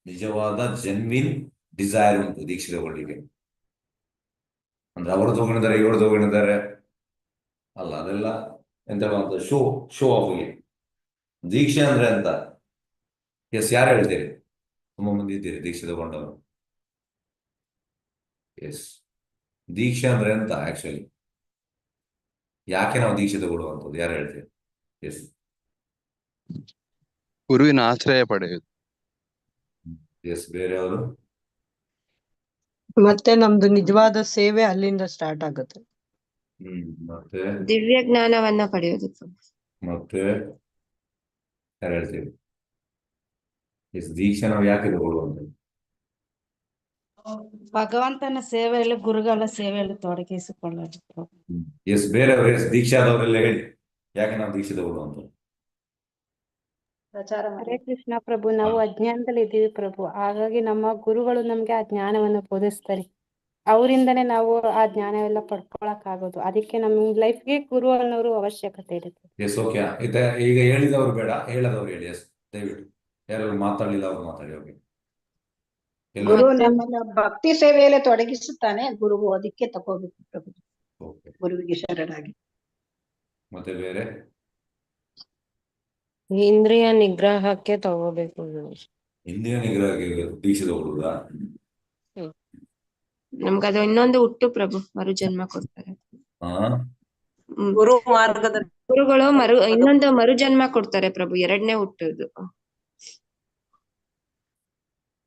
ನಿಜವಾದ ಜೆನ್ವಿನ್ ಡಿಸೈರ್ ಉಂಟು ದೀಕ್ಷೆ ತಗೊಳ್ಳಿಕ್ಕೆ. ಅಂದ್ರೆ ಅವರು ತಗೊಂಡಿದ್ದಾರೆ, ಇವರು ತಗೊಂಡಿದ್ದಾರೆ ಅಲ್ಲ, ಅದೆಲ್ಲ ಎಂತ ಶೋ ಶೋ ಆಫ್ಗೆ. ದೀಕ್ಷೆ ಅಂದ್ರೆ ಅಂತ ಯಾರು ಹೇಳ್ತೀರಿ? ತುಂಬಾ ಮಂದಿ ಇದ್ದೀರಿ ದೀಕ್ಷೆ ತಗೊಂಡವರು. ಎಸ್, ದೀಕ್ಷೆ ಅಂದ್ರೆ ಎಂತ ಆಕ್ಚುಲಿ? ಯಾಕೆ ನಾವು ದೀಕ್ಷೆ ತಗೊಳ್ಳುವಂಥದ್ದು ಯಾರು ಹೇಳ್ತೀರಿ? ಎಸ್, ಗುರುವಿನ ಆಶ್ರಯ ಪಡೆಯುವುದು. ಎಸ್, ಬೇರೆಯವರು? ಮತ್ತೆ ನಮ್ದು ನಿಜವಾದ ಸೇವೆ ಅಲ್ಲಿಂದ ಸ್ಟಾರ್ಟ್ ಆಗುತ್ತೆ. ಮತ್ತೆ ದಿವ್ಯ ಜ್ಞಾನವನ್ನ ಪಡೆಯೋದು ಪ್ರಭು. ಮತ್ತೆ ಯಾರು ಹೇಳ್ತೀರಿ? ಎಸ್, ದೀಕ್ಷೆ ನಾವು ಯಾಕೆ ತಗೊಳ್ಳುವಂಥದ್ದು? ಭಗವಂತನ ಸೇವೆಯಲ್ಲಿ ಗುರುಗಳ ಸೇವೆಯಲ್ಲಿ ತೊಡಗಿಸಿಕೊಳ್ಳಲು ಪ್ರಭು. ಎಸ್, ಬೇರೆಯವರು? ಎಸ್, ದೀಕ್ಷೆ ಆದವರೆಲ್ಲ ಹೇಳಿ ಯಾಕೆ ನಾವು ದೀಕ್ಷೆ ತಗೊಳ್ಳುವಂಥದ್ದು? ಹರೇ ಕೃಷ್ಣ ಪ್ರಭು, ನಾವು ಅಜ್ಞಾನದಲ್ಲಿ ಇದ್ದೀವಿ ಪ್ರಭು. ಹಾಗಾಗಿ ನಮ್ಮ ಗುರುಗಳು ನಮ್ಗೆ ಆ ಜ್ಞಾನವನ್ನು ಬೋಧಿಸ್ತಾರೆ. ಅವರಿಂದನೇ ನಾವು ಆ ಜ್ಞಾನವೆಲ್ಲ ಪಡ್ಕೊಳಕ್ ಆಗೋದು. ಅದಕ್ಕೆ ನಮ್ ಲೈಫ್ಗೆ ಗುರು ಅನ್ನೋರು ಅವಶ್ಯಕತೆ ಇರುತ್ತೆ. Yes, okay. ಈಗ ಹೇಳಿದವರು ಬೇಡ, ಹೇಳದವ್ರು ಹೇಳಿ. ಎಸ್, ದಯವಿಟ್ಟು ಯಾರು ಮಾತಾಡಲಿಲ್ಲ ಅವ್ರು ಮಾತಾಡಿ. ಓಕೆ. ಗುರು ನಮ್ಮನ್ನ ಭಕ್ತಿ ಸೇವೆಯಲ್ಲಿ ತೊಡಗಿಸುತ್ತಾನೆ ಗುರುವು, ಅದಕ್ಕೆ ತಗೋಬೇಕು ಪ್ರಭು. ಓಕೆ. ಗುರುವಿಗೆ ಶರಣಾಗಿ. ಮತ್ತೆ ಬೇರೆ? ಇಂದ್ರಿಯ ನಿಗ್ರಹಕ್ಕೆ ತಗೋಬೇಕು. ಇಂದ್ರಿಯ ನಿಗ್ರಹಕ್ಕೆ ದೀಕ್ಷೆ ತಗೊಳ್ಳುವುದಾ? ನಮ್ಗದು ಇನ್ನೊಂದು ಹುಟ್ಟು ಪ್ರಭು, ಮರು ಜನ್ಮ ಕೊಡ್ತಾರೆ. ಗುರು ಮಾರ್ಗದ ಗುರುಗಳು ಇನ್ನೊಂದು ಮರು ಜನ್ಮ ಕೊಡ್ತಾರೆ ಪ್ರಭು, ಎರಡನೇ ಹುಟ್ಟುದು.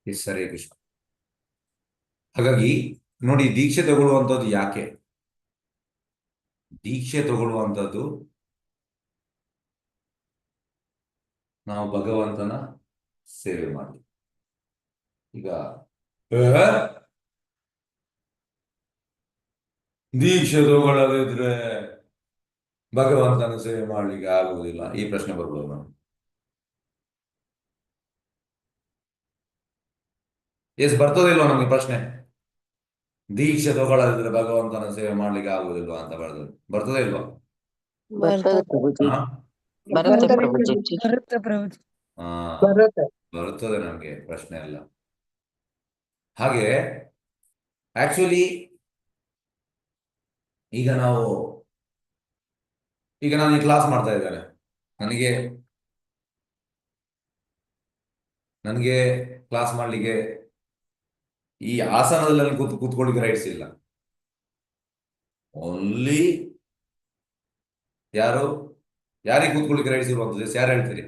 ಸರಿ ಕೃಷ್ಣ. ಹಾಗಾಗಿ ನೋಡಿ, ದೀಕ್ಷೆ ತಗೊಳ್ಳುವಂಥದ್ದು ಯಾಕೆ? ದೀಕ್ಷೆ ತಗೊಳ್ಳುವಂಥದ್ದು ನಾವು ಭಗವಂತನ ಸೇವೆ ಮಾಡಿ. ಈಗ ದೀಕ್ಷೆ ತಗೊಳ್ಳದಿದ್ರೆ ಭಗವಂತನ ಸೇವೆ ಮಾಡ್ಲಿಕ್ಕೆ ಆಗುವುದಿಲ್ಲ, ಈ ಪ್ರಶ್ನೆ ಬರ್ಬೋದು ನಾವು. ಎಸ್, ಬರ್ತದೆ ಇಲ್ವಾ ನಮ್ಗೆ ಪ್ರಶ್ನೆ? ದೀಕ್ಷೆ ತಗೊಳ್ಳದಿದ್ರೆ ಭಗವಂತನ ಸೇವೆ ಮಾಡ್ಲಿಕ್ಕೆ ಆಗುವುದಿಲ್ವಾ ಅಂತ ಬರ್ತದೆ ಇಲ್ವಾ? ಬರುತ್ತೆ ಪ್ರಭುಜಿ. ಬರುತ್ತದೆ ನಮ್ಗೆ, ಪ್ರಶ್ನೆ ಅಲ್ಲ. ಹಾಗೆ ಆಕ್ಚುಲಿ ಈಗ ನಾನು ಈ ಕ್ಲಾಸ್ ಮಾಡ್ತಾ ಇದ್ದೇನೆ. ನನಗೆ ಕ್ಲಾಸ್ ಮಾಡ್ಲಿಕ್ಕೆ ಈ ಆಸನದಲ್ಲಿ ಕೂತ್ಕೊಳ್ಳಿಕ್ಕೆ ರೈಟ್ಸ್ ಇಲ್ಲ. ಓನ್ಲಿ ಯಾರಿಗೆ ಕೂತ್ಕೊಳ್ಳಿಕ್ಕೆ ರೈಟ್ಸ್ ಇರುವಂಥದ್ದು? ಯಾರು ಹೇಳ್ತೀರಿ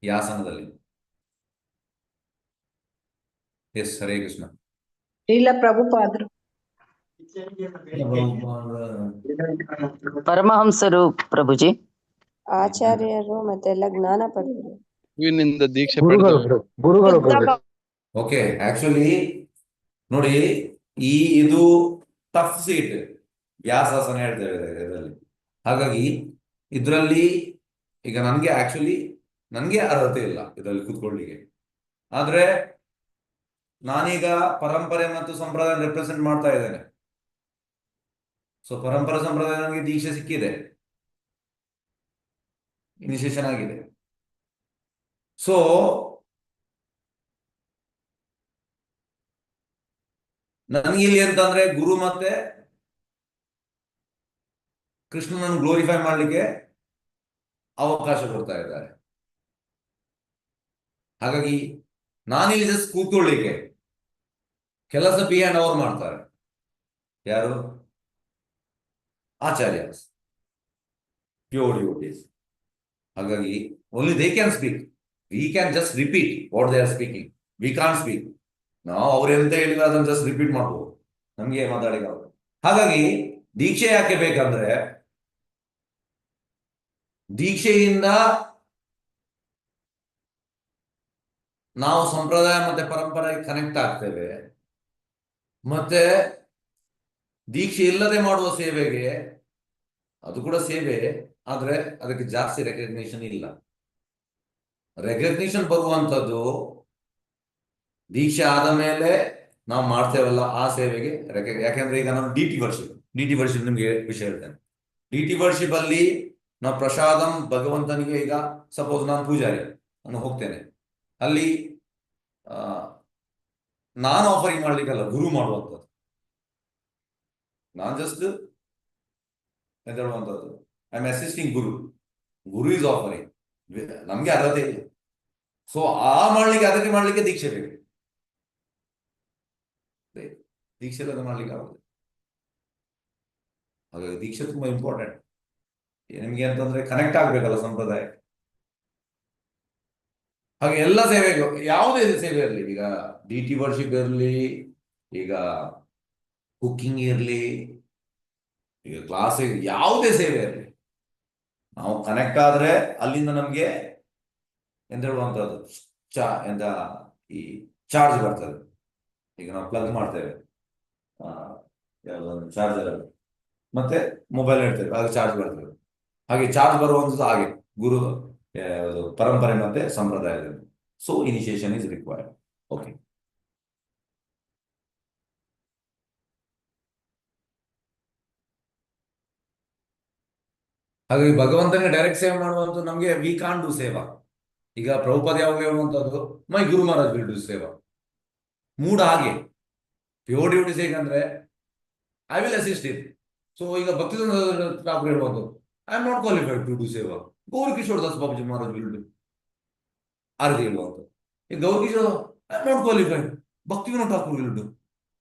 ಈ ಆಸನದಲ್ಲಿ? ಎಸ್, ಹರೇ ಕೃಷ್ಣ. ಇಲ್ಲ ಪ್ರಭುಪಾದರು. ಪರಮಹಂಸರು ಪ್ರಭುಜಿ. ಆಚಾರ್ಯರು ಮತ್ತೆಲ್ಲ ಜ್ಞಾನ ಪಡೆದರು. ಗುರುವಿನಿಂದ ದೀಕ್ಷೆ ಪಡೆದ ಓಕೆ. ಆಕ್ಚುಲಿ ನೋಡಿ, ಇದು ಟಫ್ ಸೀಟ್, ವ್ಯಾಸಾಸನ ಹೇಳ್ತೇವೆ ಇದರಲ್ಲಿ. ಹಾಗಾಗಿ ಇದರಲ್ಲಿ ಈಗ ನನಗೆ ಅರ್ಹತೆ ಇಲ್ಲ ಇದರಲ್ಲಿ ಕೂತ್ಕೊಳ್ಳಿಕ್ಕೆ. ಆದ್ರೆ ನಾನೀಗ ಪರಂಪರೆ ಮತ್ತು ಸಂಪ್ರದಾಯ ರೆಪ್ರೆಸೆಂಟ್ ಮಾಡ್ತಾ ಇದ್ದೇನೆ. ಸೊ ಪರಂಪರೆ ಸಂಪ್ರದಾಯ ನನಗೆ ದೀಕ್ಷೆ ಸಿಕ್ಕಿದೆ, ಇನಿಷಿಯೇಷನ್ ಆಗಿದೆ. ಸೊ ನನಗಿಲ್ಲಿ ಅಂತಂದ್ರೆ ಗುರು ಮತ್ತೆ ಕೃಷ್ಣನನ್ನು ಗ್ಲೋರಿಫೈ ಮಾಡ್ಲಿಕ್ಕೆ ಅವಕಾಶ ಕೊಡ್ತಾ ಇದ್ದಾರೆ. ಹಾಗಾಗಿ ನಾನಿಲ್ಲಿ ಜಸ್ಟ್ ಕೂತ್ಕೊಳ್ಳಿಕ್ಕೆ, ಕೆಲಸ ಬಿಹ್ಯಾಂಡ್ ಅವ್ರು ಮಾಡ್ತಾರೆ. ಯಾರು? ಆಚಾರ್ಯ, ಪ್ಯೂರ್ ಡಿವೋಟೀಸ್. ಹಾಗಾಗಿ only they can speak, we can just repeat what they are speaking. We can speak. ನಾವು ಅವ್ರು ಎಂತ ಹೇಳಿದ್ರೆ ಅದನ್ನು ಜಸ್ಟ್ ರಿಪೀಟ್ ಮಾಡ್ಬೋದು, ನಮ್ಗೆ ಮಾತಾಡಿಕ. ಹಾಗಾಗಿ ದೀಕ್ಷೆ ಯಾಕೆ ಬೇಕಂದ್ರೆ, ದೀಕ್ಷೆಯಿಂದ ನಾವು ಸಂಪ್ರದಾಯ ಮತ್ತೆ ಪರಂಪರೆಗೆ ಕನೆಕ್ಟ್ ಆಗ್ತೇವೆ. ಮತ್ತೆ ದೀಕ್ಷೆ ಇಲ್ಲದೆ ಮಾಡುವ ಸೇವೆಗೆ, ಅದು ಕೂಡ ಸೇವೆ, ಆದ್ರೆ ಅದಕ್ಕೆ ಜಾಸ್ತಿ ರೆಕಗ್ನಿಷನ್ ಇಲ್ಲ. ರೆಕಗ್ನಿಷನ್ ಬರುವಂಥದ್ದು ದೀಕ್ಷೆ ಆದ ಮೇಲೆ ನಾವು ಮಾಡ್ತೇವಲ್ಲ ಆ ಸೇವೆಗೆ ಯಾಕೆಂದ್ರೆ ಈಗ ನಾನು ಡಿ ಟಿ ವರ್ಷಿಪ್ ನಿಮ್ಗೆ ವಿಷಯ ಹೇಳ್ತೇನೆ. ಡಿ ಟಿ ವರ್ಷಿಪ್ ಅಲ್ಲಿ ನಾವು ಪ್ರಸಾದಂ ಭಗವಂತನಿಗೆ, ಈಗ ಸಪೋಸ್ ನಾನು ಪೂಜಾರಿ, ನಾನು ಹೋಗ್ತೇನೆ ಅಲ್ಲಿ ನಾನು ಆಫರಿಂಗ್ ಮಾಡ್ಲಿಕ್ಕಲ್ಲ, ಗುರು ಮಾಡುವಂಥದ್ದು. ನಾನು ಜಸ್ಟ್ ಎಂತ ಹೇಳುವಂಥದ್ದು, I am assisting Guru is offering, ನಮ್ಗೆ ಅರ್ಹತೆ ಇಲ್ಲ. ಸೊ ಅದಕ್ಕೆ ಮಾಡ್ಲಿಕ್ಕೆ ದೀಕ್ಷೆ ಬೇಕು. ದೀಕ್ಷೆ ಇಲ್ಲದ ಮಾಡ್ಲಿಕ್ಕೆ ಆಗುದು. ಹಾಗಾಗಿ ದೀಕ್ಷೆ ತುಂಬಾ ಇಂಪಾರ್ಟೆಂಟ್ ನಿಮ್ಗೆ ಅಂತಂದ್ರೆ ಕನೆಕ್ಟ್ ಆಗ್ಬೇಕಲ್ಲ ಸಂಪ್ರದಾಯ. ಹಾಗೆ ಎಲ್ಲ ಸೇವೆಗೂ ಯಾವುದೇ ಸೇವೆ ಇರಲಿ, ಈಗ ಡಿ ಟಿ ವರ್ಷಿಪ್ ಇರಲಿ, ಈಗ ಕುಕ್ಕಿಂಗ್ ಇರಲಿ, ಈಗ ಕ್ಲಾಸ್, ಯಾವುದೇ ಸೇವೆ ಇರಲಿ, ನಾವು ಕನೆಕ್ಟ್ ಆದ್ರೆ ಅಲ್ಲಿಂದ ನಮ್ಗೆ ಎಂತ ಹೇಳುವಂಥದ್ದು ಈ ಚಾರ್ಜ್ ಬರ್ತದೆ. ಈಗ ನಾವು ಪ್ಲಗ್ ಮಾಡ್ತೇವೆ ಯಾವುದೊಂದು ಚಾರ್ಜರ್ ಅಲ್ಲಿ, ಮತ್ತೆ ಮೊಬೈಲ್ ಇಡ್ತೇವೆ, ಆಗ ಚಾರ್ಜ್ ಬರ್ತದೆ. ಹಾಗೆ ಚಾರ್ಜ್ ಬರುವಂಥದ್ದು ಹಾಗೆ ಗುರು ಪರಂಪರೆ ಮತ್ತೆ ಸಂಪ್ರದಾಯದಲ್ಲಿ. So initiation is required. Okay, ಹಾಗಾಗಿ ಭಗವಂತನಿಗೆ ಡೈರೆಕ್ಟ್ ಸೇವೆ ಮಾಡುವಂಥದ್ದು ನಮಗೆ ವಿ ಕಾನ್ ಡು ಸೇವಾ. ಈಗ ಪ್ರಭುಪಾದ ಯಾವಾಗ ಹೇಳುವಂಥದ್ದು, my guru Maharaj will do seva. Mood ಹಾಗೆ ಪ್ಯೂರ್ ಡ್ಯೂಟೀಸ್ ಹೇಗಂದ್ರೆ I will assist it. So ಈಗ ಭಕ್ತಿ ಠಾಕೂರ್ ಹೇಳುವಂಥದ್ದು, I am not qualified to do seva, Gauri Kishore Das Babuji Maharaj will do. ಆರತಿ ಹೇಳುವಂಥದ್ದು, ಈಗ Gauri Kishore I am not qualified, Bhakti Vinod Thakur will do.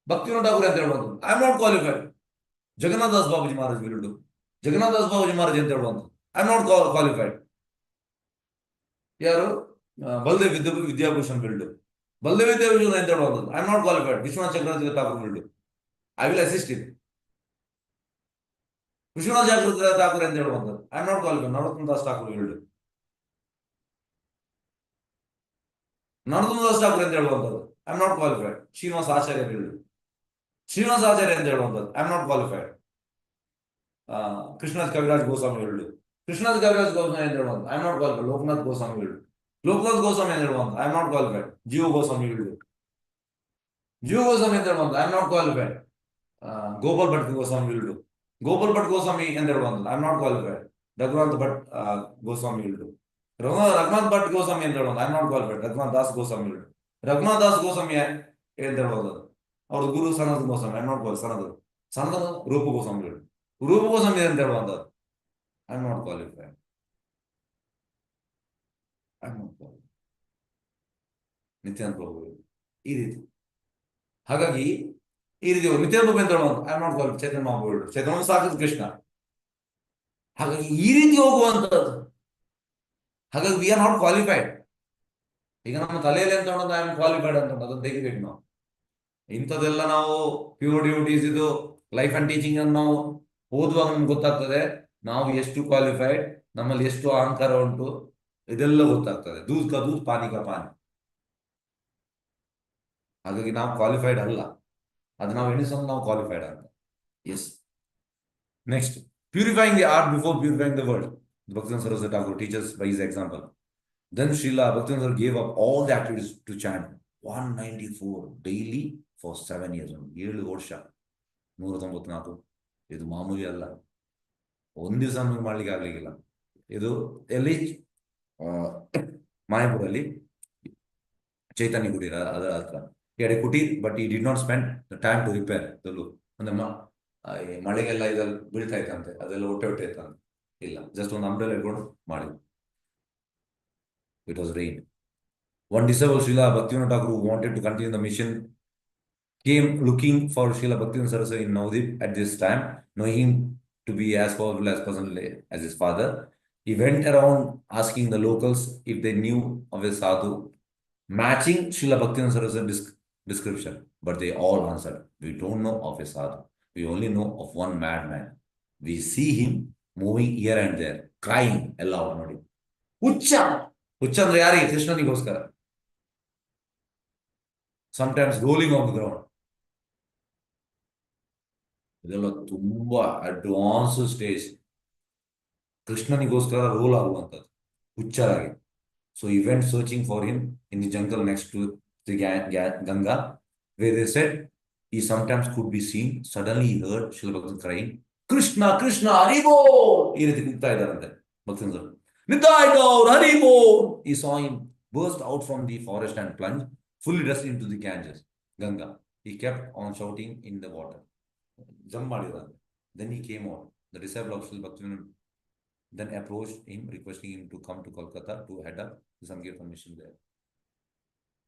ಭಕ್ತಿ ವಿನೋದ್ ಠಾಕೂರ್ ಅಂತ ಹೇಳುವಂಥದ್ದು, I am not qualified, Jagannath Das Babuji Maharaj will do. Jagannath Das Babuji Maharaj ಅಂತ ಹೇಳುವಂಥದ್ದು, ಐ ಆಮ್ ನಾಟ್ ಕ್ವಾಲಿಫೈಡ್. ಯಾರು? Baladev Vidyabhushan will do. ಬಲದೇವ್ ವಿದ್ಯಾಭೂಷಣ್ ಅಂತ ಹೇಳುವಂಥದ್ದು, I am not qualified, Vishwanath Chakravarti Thakur will do. I will assist it. Vishwanath Chakravarti Thakur ಅಂತ ಹೇಳುವಂಥದ್ದು, I am not qualified, Narottama Das Thakur will do. Narottama Das Thakur ಅಂತ ಹೇಳುವಂಥದ್ದು, I am not qualified, Srinivasa Acharya will do. Srinivasa Acharya ಅಂತ ಹೇಳುವಂಥದ್ದು, I am not qualified, Krishnanath Kaviraj Goswami will do. Krishnanath Kaviraj Goswami ಅಂತ ಹೇಳುವಂಥದ್ದು, I am not qualified, Lokanath Goswami will do. Lokanath Goswami ಅಂತ ಹೇಳುವಂಥದ್ದು, ಐ ಆಮ್ ನಾಟ್ ಕ್ವಾಲಿಫೈಡ್, ಜೀವ ಗೋಸ್ವಾಮಿ ವಿಲ್ ಡು. ಜೀವ ಗೋಸ್ವಾಮಿ ಅಂತ ಹೇಳುವಂಥದ್ದು, I am not qualified, Gopal Bhatt Goswami will do. Gopal Bhatt Goswami ಅಂತ ಹೇಳುವಂಥದ್ದು, I am not qualified, Raghunath Bhatt Goswami will do. Raghunath Bhatt Goswami ಅಂತ ಹೇಳುವಂಥದ್ದು, I am not qualified, Raghunath Das Goswami will do. Raghunath Das Goswami ಅಂತ ಹೇಳುವಂಥದ್ದು, ಅವ್ರ guru Sanat Goswami, I am not qualified, Sanat Rupa Goswami will do. Rupa Goswami ಅಂತ ಹೇಳುವಂಥದ್ದು, I am not qualified, I am not qualified. Nithyananda ಪ್ರಭು ಈ ರೀತಿ. ಹಾಗಾಗಿ ಈ ರೀತಿ ನಿತ್ಯಾನಂದ ಪ್ರಭು ಅಂತ ಹೇಳುವಂಥ, ಐ ಆಮ್ ನಾಟ್ ಕ್ವಾಲಿಫೈಡ್, ಚೈತನ್ಯ ಮಹಾಪ್ರಭು, ಚೈತನ್ಯ ಸಾಕ್ಷಾತ್ ಕೃಷ್ಣ. ಹಾಗಾಗಿ ಈ ರೀತಿ ಹೋಗುವಂಥದ್ದು. ಹಾಗಾಗಿ ವಿ ಆರ್ ನಾಟ್ ಕ್ವಾಲಿಫೈಡ್. ಈಗ ನಮ್ಮ ತಲೆಯಲ್ಲಿ ಅಂತ ಐ ಆಮ್ ಕ್ವಾಲಿಫೈಡ್ ಅಂತ ಅದನ್ನು ತೆಗಿಬೇಕು ನಾವು. ಇಂಥದ್ದೆಲ್ಲ ನಾವು ಪ್ಯೂರ್ ಡ್ಯೂಟೀಸ್, ಇದು ಲೈಫ್ ಅಂಡ್ ಟೀಚಿಂಗ್ ಅನ್ನು ನಾವು ಓದುವಾಗ ನಮ್ಗೆ ಗೊತ್ತಾಗ್ತದೆ ನಾವು ಎಷ್ಟು ಕ್ವಾಲಿಫೈಡ್, ನಮ್ಮಲ್ಲಿ ಎಷ್ಟು ಅಹಂಕಾರ ಉಂಟು, ಇದೆಲ್ಲ ಗೊತ್ತಾಗ್ತದೆ. ದೂದ್ ಕಾ ದೂದ್ ಪಾನಿ ಕಾ ಪಾನಿ. ಹಾಗಾಗಿ ನಾವು ಕ್ವಾಲಿಫೈಡ್ ಅಲ್ಲ, ಅದು ನಾವು ಎಣಿಸೋದು ನಾವು ಕ್ವಾಲಿಫೈಡ್ ಅಂತ. Yes, next, purifying the art before purifying the world. Bhaktivinoda Saraswati Thakur teaches by his example. Then Srila Bhaktivinoda gave up all the activities to chant 194 daily for 7 years. 7 ವರ್ಷ 194. ಇದು ಮಾಮೂಲಿ ಅಲ್ಲ, ಒಂದ್ ದಿವಸ ನಮಗೆ ಮಾಡ್ಲಿಕ್ಕೆ ಆಗ್ಲಿಕ್ಕಿಲ್ಲ. ಇದು ಎಲ್ಲಿ ಮಾಯಾಪುರಲ್ಲಿ ಚೈತನ್ಯ ಕುಟೀರ ಅದರ ಹತ್ರ. He had a kutir, but he did not spend the time to repair the loop. ಅಂದ್ರೆ ಮಳೆಗೆಲ್ಲ ಇದೆಲ್ಲ ಬೀಳ್ತಾ ಇತ್ತಂತೆ, ಅದೆಲ್ಲ ಹೊಟ್ಟೆ ಇತ್ತಂತೆ. ಇಲ್ಲ, ಜಸ್ಟ್ ಒಂದು ಅಂಬ್ರೆಲಾ ಇಟ್ಕೊಂಡು ಮಾಡಿದ್ರು. It was rain. One disciple, Srila Bhaktivinoda Thakur, who wanted to continue the mission, came looking for Srila Bhaktivinoda Saraswati in Navadip at this time, knowing him to be as powerful as personally as his father. He went around asking the locals if they knew of a sadhu matching Srila Bhaktivinoda Saraswati's description, but they all answered, "We don't know of a sadhu. We only know of one madman. We see him moving here and there, crying aloud." ನೋಡಿ, ಹುಚ್ಚ ಅಂದ್ರೆ ಯಾರಿಗೆ? ಕೃಷ್ಣನಿಗೋಸ್ಕರ. sometimes rolling on the ground. ಇದೆಲ್ಲ ತುಂಬಾ advance stage. ಕೃಷ್ಣನಿಗೋಸ್ಕರ roll ಆಗುವಂಥದ್ದು ಹುಚ್ಚರಾಗಿ. So he went searching for him in the jungle next to the Ganga, where they said he sometimes could be seen. Suddenly he heard Srila Bhakti crying, Krishna, Krishna, Haribo! He saw him burst out from the forest and plunge, fully dressed into the Ganges, Ganga. He kept on shouting in the water. Then he came out. The disciple of Srila Bhaktivinoda then approached him, requesting him to come to Kolkata to head up the Sankirtan mission there.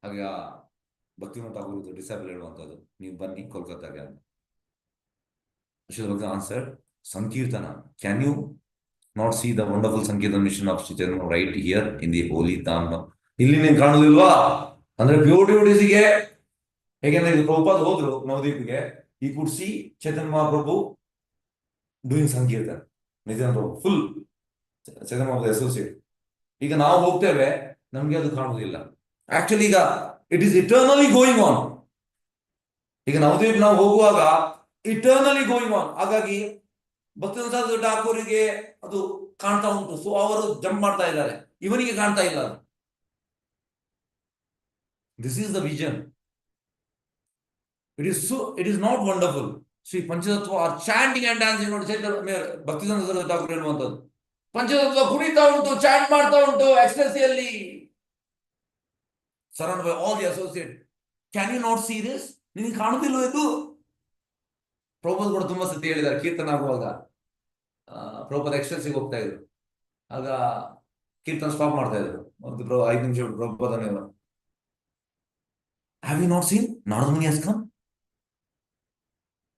ಹಾಗೆ ಭಕ್ತಿವಿನೋದ ಠಾಕೂರ್ ಡಿಸೈಬಲ್ ಹೇಳುವಂಥದ್ದು, ನೀವು ಬನ್ನಿ ಕೋಲ್ಕತ್ತಾಗೆ ಅಂತ. ಶ್ರೀಲ ಭಕ್ತಿ answered, Sankirtana, can you not see the wonderful Sankirtan mission of Sri Chaitanya right here in the holy Dham? ಇಲ್ಲಿ ನೀನು ಕಾಣುವುದಿಲ್ವಾ ಅಂದ್ರೆ ಬ್ಯೂಟಿಗೆ, ಹೇಗೆಂದ್ರೆ ಇದು ಪ್ರಭುಪಾದ ಹೋದ್ರು ನವದೀಪಿಗೆ, ಈ ಕುಡ್ ಸಿ ಚೈತನ್ಯ ಮಹಾಪ್ರಭು ಡೂಯಿಂಗ್ ಸಂಕೀರ್ತನ, ನಿತ್ಯಾನಂದ ಪ್ರಭು ಫುಲ್ ಚೈತನ್ಯ ಮಹಾಪ್ರಭು ಅಸೋಸಿಯೇಟ್. ಈಗ ನಾವು ಹೋಗ್ತೇವೆ, ನಮ್ಗೆ ಅದು ಕಾಣುವುದಿಲ್ಲ. ಆಕ್ಚುಲಿ ಈಗ it is eternally going on. ಈಗ ನವದೀಪ್ ನಾವು ಹೋಗುವಾಗ ಇಟರ್ನಲಿ ಗೋಯಿಂಗ್ ಆನ್. ಹಾಗಾಗಿ ಭಕ್ತಿವಿನೋದ ಠಾಕೂರಿಗೆ ಅದು ಕಾಣ್ತಾ ಉಂಟು. ಸೊ ಅವರು ಜಂಪ್ ಮಾಡ್ತಾ ಇದ್ದಾರೆ, ಇವನಿಗೆ ಕಾಣ್ತಾ ಇಲ್ಲ. This is the vision. It is not wonderful. Sri Panchatattva are chanting and dancing. Bhaktivinoda Thakur ಹೇಳುವಂಥದ್ದು, ಪಂಚತತ್ವ ಕುಣಿತಾ ಉಂಟು, ಚಾಂಟ್ ಮಾಡ್ತಾ ಉಂಟು ಎಕ್ಸ್ಟಸಿಯಲ್ಲಿ, surrounded by all the associates. Can you not see this? ನಿನಗೆ ಕಾಣುತ್ತಿಲ್ವ ಇದು? ಪ್ರಭುಪಾದ ಕೂಡ ತುಂಬಾ ಸತಿ ಹೇಳಿದ್ದಾರೆ, ಕೀರ್ತನ ಆಗುವಾಗ ಪ್ರಭುಪಾದ ಎಕ್ಸ್ಟಸಿಗೆ ಹೋಗ್ತಾ ಇದ್ರು, ಆಗ ಕೀರ್ತನ ಸ್ಟಾಪ್ ಮಾಡ್ತಾ ಇದ್ರು. ಒಂದು 5 ನಿಮಿಷ ಪ್ರಭುಪಾದನೇ, have you not seen Narada Muni has come?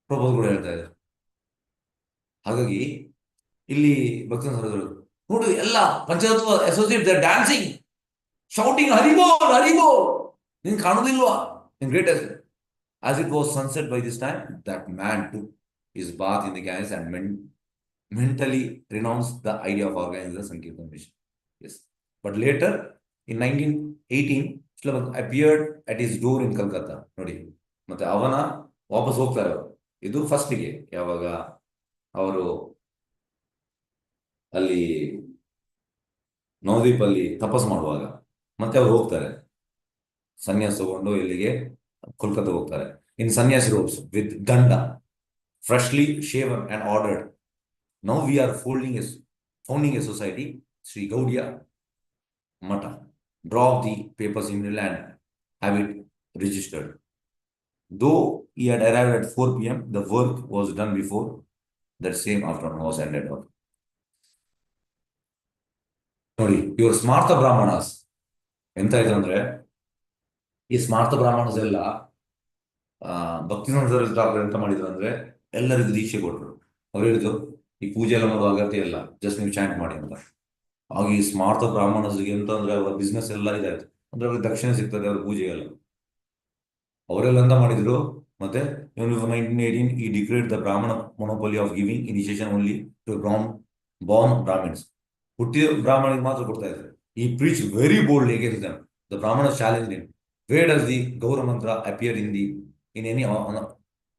Prabhupada ಕೂಡ ಹೇಳ್ತಾ ಇದ್ರು. ಹಾಗಾಗಿ ಇಲ್ಲಿ ಭಕ್ತಿವಿನೋದ ನೋಡಿ, ಎಲ್ಲ Panchatattva associate dancing, shouting Haribol, Haribol. ನಿನ್ ಕಾಣುವುದಿಲ್ವಾ? In greatest. As it was sunset by this time, that man took his bath in the Ganges and mentally renounced the idea of organizing the Sankirtan mission. Yes. But later, in 1918, Srila Bhakti appeared at his door in Calcutta. ನೋಡಿ, ಮತ್ತೆ ಅವನ ವಾಪಸ್ ಹೋಗ್ತಾರೆ ಅವರು. ಇದು ಫಸ್ಟಿಗೆ ಯಾವಾಗ ಅವರು ಅಲ್ಲಿ ನವದೀಪಲ್ಲಿ ತಪಸ್ ಮಾಡುವಾಗ, ಮತ್ತೆ ಅವ್ರು ಹೋಗ್ತಾರೆ ಸನ್ಯಾಸ ತಗೊಂಡು ಎಲ್ಲಿಗೆ, ಕೋಲ್ಕತ್ತಾ ಹೋಗ್ತಾರೆ. In sannyasi robes with danda, freshly shaven and ordered. Now we are founding a society, Shri Gaudiya Math. Draw the papers in land, have it registered. Though he had arrived at 4 p.m, the work was done before that same afternoon was ended up. ನೋಡಿ, ಇವರು ಸ್ಮಾರ್ಥ ಬ್ರಾಹ್ಮಣಸ್ ಎಂತ ಆಯ್ತು ಅಂದ್ರೆ, ಈ ಸ್ಮಾರ್ಥ ಬ್ರಾಹ್ಮಣಸ್ ಎಲ್ಲ ಭಕ್ತಿವಿನೋದ ಠಾಕೂರ್ ಎಂತ ಮಾಡಿದ್ರು ಅಂದ್ರೆ, ಎಲ್ಲರಿಗೂ ದೀಕ್ಷೆ ಕೊಟ್ರು. ಅವ್ರು ಹೇಳಿದ್ರು, ಈ ಪೂಜೆ ಎಲ್ಲ ಮಾಡೋ ಅಗತ್ಯ ಇಲ್ಲ, ಜಸ್ಟ್ ನೀವು ಚಾಂಟ್ ಮಾಡಿ ಅಂತ. ಆಗ ಈ ಸ್ಮಾರ್ಥ ಬ್ರಾಹ್ಮಣಸ್ಗೆ ಎಂತ ಅಂದ್ರೆ, ಅವರ ಬಿಸ್ನೆಸ್ ಎಲ್ಲ ಇದಾಯ್ತು, ಅಂದ್ರೆ ಅವ್ರಿಗೆ ದಕ್ಷಿಣ ಸಿಗ್ತದೆ ಅವ್ರ ಪೂಜೆಗೆಲ್ಲ. ಅವರೆಲ್ಲ ಎಂತ ಮಾಡಿದ್ರು, ಮತ್ತೆ 1918 he declared the Brahmana monopoly of giving initiation only to born Brahmins. ಹುಟ್ಟಿದ ಬ್ರಾಹ್ಮಣಿಗೆ ಮಾತ್ರ ಕೊಡ್ತಾ ಇದ್ದಾರೆ. He preached very boldly against them. The Brahmanas challenged him. Where does the Gaura mantra appear in any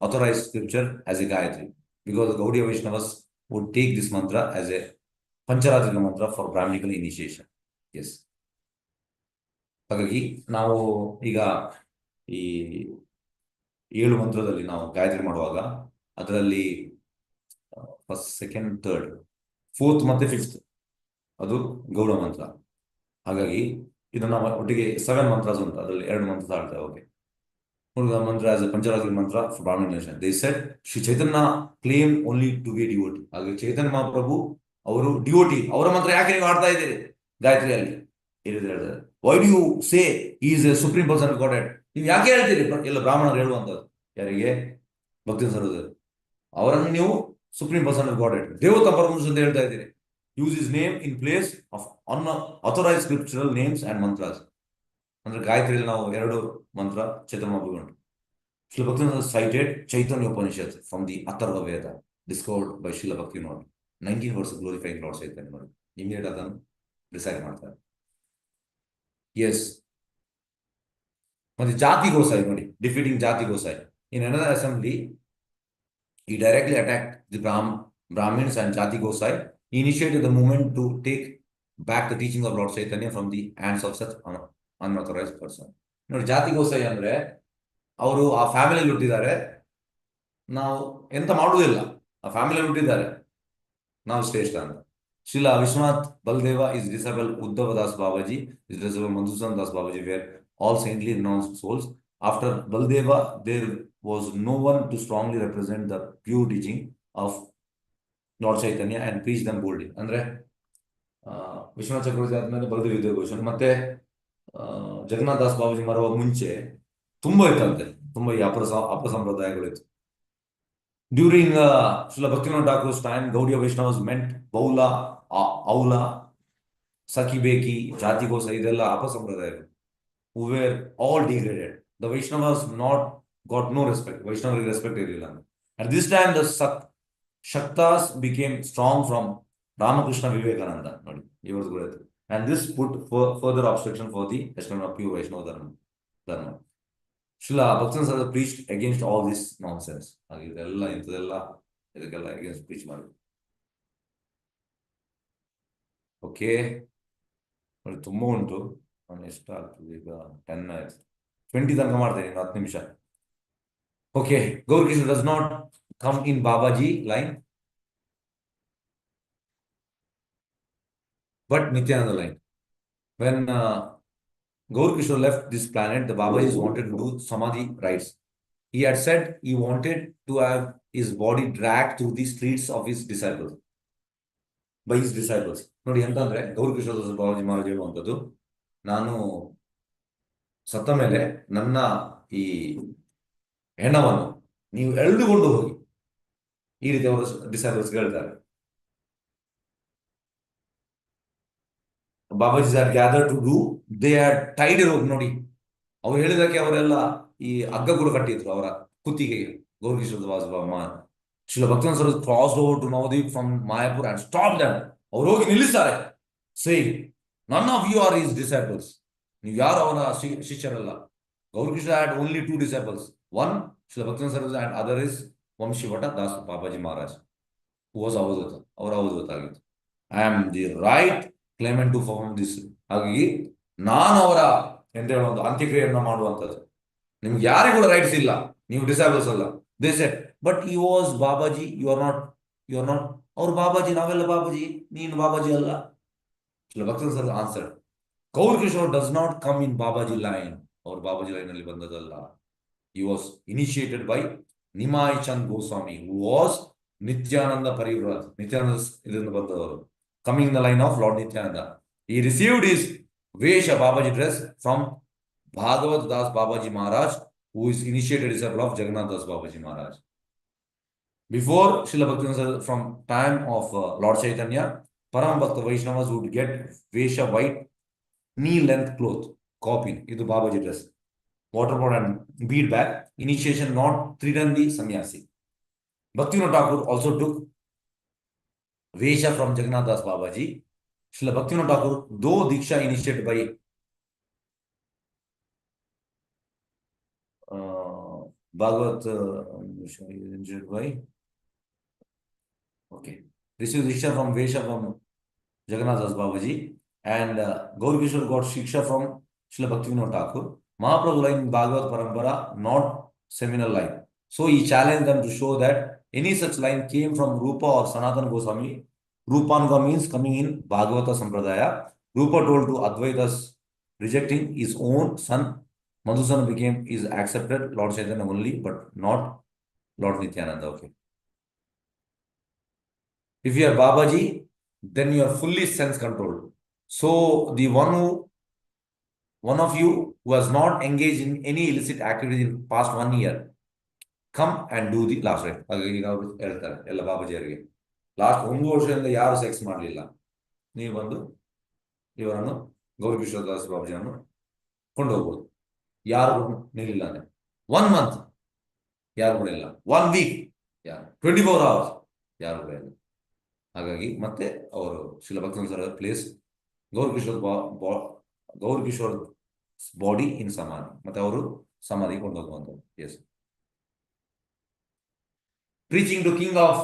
authorized scripture as a Gayatri? Because the Gaudiya Vaishnavas would take this mantra as a Pancharatrika mantra for Brahminical initiation. Yes. ಹಾಗಾಗಿ ನಾವು ಈಗ ಈ 7 ಮಂತ್ರದಲ್ಲಿ ನಾವು ಗಾಯತ್ರಿ ಮಾಡುವಾಗ, ಅದರಲ್ಲಿ first, second, third, fourth ಮತ್ತೆ fifth ಅದು ಗೌಡ ಮಂತ್ರ. ಹಾಗಾಗಿ ಇದನ್ನ ಒಟ್ಟಿಗೆ 7 ಮಂತ್ರಾಸ್ ಉಂಟು, ಅದರಲ್ಲಿ 2 ಮಂತ್ರ ತಾಳ್ತೇವೆ. Okay, mantra as a Pancharatri mantra for brahmana nation. They said Shri Chaitanya claim only to be devotee. ಹಾಗೆ ಚೈತನ್ಯ ಮಹಾಪ್ರಭು ಅವರು ಡಿವೋಟಿ, ಅವರ ಮಂತ್ರ ಯಾಕೆ ನೀವು ಆಡ್ತಾ ಇದ್ದೀರಿ ಗಾಯತ್ರಿಯಲ್ಲಿ ಹೇಳ್ತಾರೆ. Why do you say is a supreme person of God? ನೀವು ಯಾಕೆ ಹೇಳ್ತೀರಿ? ಎಲ್ಲ ಬ್ರಾಹ್ಮಣರು ಹೇಳುವಂಥದ್ದು. ಯಾರಿಗೆ? ಭಕ್ತಿವಿನೋದ ಅವರನ್ನು ನೀವು ಸುಪ್ರೀಂ ಪರ್ಸನ್ ಆಫ್ ಗಾಡ್, ದೇವತಾ ಪರಮಪುರುಷ ಅಂತ ಹೇಳ್ತಾ ಇದ್ದೀರಿ. Use his name in place of unauthorized scriptural names and mantras. ಅಂದ್ರೆ ಗಾಯತ್ರಿಯಲ್ಲಿ ನಾವು 2 ಮಂತ್ರ ಚೈತನ್ಯ ಮಹಾಪ್ರಭು ಉಂಟು. Srila Bhaktivinoda cited Chaitanya Upanishad from the Atharva Veda discovered by Srila Bhaktivinoda. 19 verses glorifying Lord Chaitanya. Immediate ಅದನ್ನು ಡಿಸೈಡ್ ಮಾಡ್ತಾರೆ. ಎಸ್. ಮತ್ತೆ ಜಾತಿ ಗೋಸಾಯಿ ನೋಡಿ, ಡಿಫೀಟಿಂಗ್ ಜಾತಿ Gosai. In another assembly, he directly attacked the Brahmins and Jati Gosai. He initiated the movement to take back the teaching of Lord Chaitanya from the hands of such unauthorized person. ನೋಡಿ, ಜಾತಿ ಗೋಸಾಯಿ ಅಂದ್ರೆ ಅವರು ಆ ಫ್ಯಾಮಿಲಿಯಲ್ಲಿ ಹುಟ್ಟಿದ್ದಾರೆ, ನಾವು ಎಂತ ಮಾಡುವುದಿಲ್ಲ, ಆ ಫ್ಯಾಮಿಲಿಯಲ್ಲಿ ಹುಟ್ಟಿದ್ದಾರೆ, ನಾವು ಶ್ರೇಷ್ಠ ಅಂತ. Srila Vishwanath Baldeva is disciple Uddhava Das Babaji, is disciple Madhusudan Das Babaji, were all saintly renounced souls. After Baldeva, there was no one to strongly represent the pure teaching of Lord Chaitanya and preach them boldly. ಅಂದ್ರೆ ವಿಶ್ವನಾಥ ಚಕ್ರವರ್ತಿ ಆದ್ಮೇಲೆ ಬಲದೇವ ವಿದ್ಯಾಘೋಷನ್ ಮತ್ತೆ ಜಗನ್ನಾಥ ದಾಸ್ ಬಾಬಾಜಿ ಬರುವ ಮುಂಚೆ ತುಂಬಾ ಇತ್ತಂತೆ, ತುಂಬಾ ಈ ಅಪಸಂಪ್ರದಾಯಗಳಿತ್ತು. During Srila Bhaktivinoda Thakur's time, Gaudiya Vaishnavas meant Baula, Aula, Sakhi Beki, Jati Gosa, idella ಅಪಸಂಪ್ರದಾಯಗಳು, who were all degraded. The Vaishnavas got no respect. Vaishnava respect irilla. At this time, the Shaktas became strong from Ramakrishna Vivekananda. He was good. And this put further obstruction for the establishment of pure Vaishnava Dharma. Srila Bhaktivinoda Thakur preached against all this nonsense. ಇದಕ್ಕೆಲ್ಲ against preach ಮಾಡಿದ್ರು. Okay, ನೋಡಿ ತುಂಬ ಉಂಟು. ನಾನು ಎಷ್ಟಾಗ್ತದೆ ಈಗ 10 ಆಯ್ತು, 20 ತನಕ ಮಾಡ್ತೇನೆ, 10 ನಿಮಿಷ. Okay, Gaur Kishore does not come in Babaji line, but Nityananda line. When Gaur Kishore left this planet, the Babajis wanted to do Samadhi rites. He had said he wanted to have his body dragged through the streets of his disciples, by his disciples. ನೋಡಿ ಎಂತಂದ್ರೆ ಗೌರ್ ಕಿಶೋರ್ ಬಾಬಾಜಿ ಮಹಾರಾಜ್ ಹೇಳುವಂಥದ್ದು, ನಾನು ಸತ್ತ ಮೇಲೆ ನನ್ನ ಈ ಹೆಣವನ್ನು ನೀವು ಎಳೆದುಕೊಂಡು ಹೋಗಿ, ಈ ರೀತಿ ಅವರು ಡಿಸೈಬಲ್ಸ್ ಹೇಳ್ತಾರೆ. Babaji are gather to do, they are tied rope. ನೋಡಿ, ಅವ್ರು ಹೇಳಿದಕ್ಕೆ ಅವರೆಲ್ಲ ಈ ಹಗ್ಗ ಕೂಡ ಕಟ್ಟಿದ್ರು ಅವರ ಕುತ್ತಿಗೆಗೆ. ಗೌರ್ ಕಿಶೋರ್ ಬಾಬಾ Srila Bhaktivinoda Thakur crossed over to Navadvip from Mayapur and stopped them. ಅವ್ರು ಹೋಗಿ ನಿಲ್ಲಿಸ್ತಾರೆ, saying, none of you are his disciples. ನೀವು ಯಾರು ಅವನ ಶಿಷ್ಯರಲ್ಲ. Gaur Kishore had only 2 disciples. One, Srila Bhaktivinoda Thakur, and other is Vamshivata Das Babaji Maharaj, who was Avadhuta. ಅವರು ಅವಧೂತ ಆಗಿತ್ತು. I am the right claimant to perform this. ಹಾಗಾಗಿ ನಾನು ಅವರ ಎಂತ ಹೇಳೋದು ಅಂತ್ಯಕ್ರಿಯೆಯನ್ನು ಮಾಡುವಂಥದ್ದು. ನಿಮ್ಗೆ ಯಾರಿಗೂ ಕೂಡ ರೈಟ್ಸ್ ಇಲ್ಲ, ನೀವು ಡಿಸೈಬಲ್ಸ್ ಅಲ್ಲ. They said, but he was Babaji, you are not. ಅವ್ರು ಬಾಬಾಜಿ, ನಾವೆಲ್ಲ ಬಾಬಾಜಿ, ನೀನು ಬಾಬಾಜಿ ಅಲ್ಲ. Srila Bhaktivinoda Thakur answered, Gaur Kishore does not come in Babaji line. ಅವ್ರು ಬಾಬಾಜಿ ಲೈನ್ ಅಲ್ಲಿ ಬಂದದಲ್ಲ. He was initiated by Nimai Chand Goswami, who was Nityananda Parivraj. Nityananda ಇದರಿಂದ ಬಂದವರು, coming in the line of Lord Nityananda. He received his Vesha Babaji dress from Bhagavat Das Babaji Maharaj, who is initiated disciple of Jagannath Das Babaji Maharaj. Before Srila Bhaktivinoda, from time of Lord Chaitanya, Param Bhakta Vaishnavas would get Vesha white knee length cloth, copy, idu Babaji dress, water pot and bead bag, initiation not Tridandi Sannyasi. Bhaktivinoda Thakur also took Vesha from Jagannath Das Babaji. Srila Bhaktivinoda Thakur, though Diksha initiated by Bhagavat, received Diksha from Vesha from Jagannath Das Babaji, and Gaur Kishore got Shiksha from Srila Bhaktivinoda Thakur. Mahaprabhu line in Bhagavat Parampara, not seminal line. So he challenged them to show that any such line came from Rupa or Sanatana Goswami. Rupanuga means coming in Bhagavata Sampradaya. Rupa told to Advaitas, rejecting his own son, Madhusudan became is accepted Lord Chaitanya only, but not Lord Nityananda. Okay. If you are Babaji, then you are fully sense controlled. So the one of you who has not engaged in any illicit activity in past 1 year, come and do the last rite. ಹಾಗಾಗಿ ನಾವು ಹೇಳ್ತಾರೆ ಎಲ್ಲ ಬಾಬಾಜಿಯವರಿಗೆ, last 1 ವರ್ಷದಿಂದ ಯಾರು sex ಮಾಡಲಿಲ್ಲ, ನೀವು ಬಂದು ಇವರನ್ನು ಗೌರ್ ಕಿಶೋರ್ ದಾಸ್ ಬಾಬಾಜಿಯನ್ನು ಕೊಂಡು ಹೋಗ್ಬೋದು. ಯಾರು ನಿಲ್ಲಿಲ್ಲ ಅಂದ್ರೆ 1 month ಯಾರು ಕೂಡ ಇಲ್ಲ, 1 week ಯಾರು, 24 hours ಯಾರು ಕೂಡ ಇಲ್ಲ. ಹಾಗಾಗಿ ಮತ್ತೆ ಅವರು Srila Bhaktavatsala place Gaur Kishor body in samadhi, ಮತ್ತೆ ಅವರು ಸಮಾಧಿ ಕೊಂಡೋಗುವಂಥದ್ದು. Yes, preaching to king of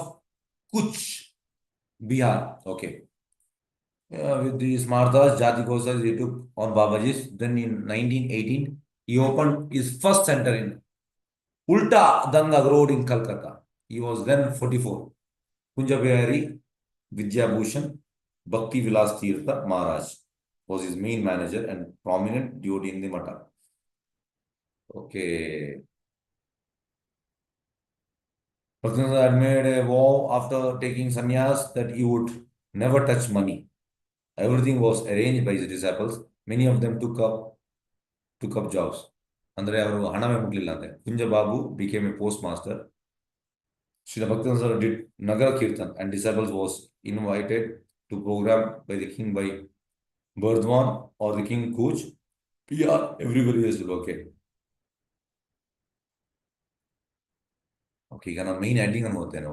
Cooch Behar. Okay, with the Smartas, Jati Kosas, he took on Babaji's. Then in 1918, he opened his first center in Ulta Danga Road in Calcutta. He was then 44. Kunja Bihari Vidya Bhushan Bhakti Vilas Tirtha Maharaj was his main manager and prominent devotee in the Mata. Okay. Bhaktivinoda had made a vow after taking sannyas that he would never touch money. Everything was arranged by his disciples. Many of them took up jobs. Andre avaru haname mugಲಿಲ್ಲ ಅಂತೆ. Kunja Babu became a postmaster. Srila Bhaktivinoda did Nagara Kirtan and disciples was invited to program by the king by Burdwan or the king Kuch. PR, everybody is okay. Okay, ಈಗ ನಾನು main ending ಅನ್ನು ಓದ್ತೇನೆ.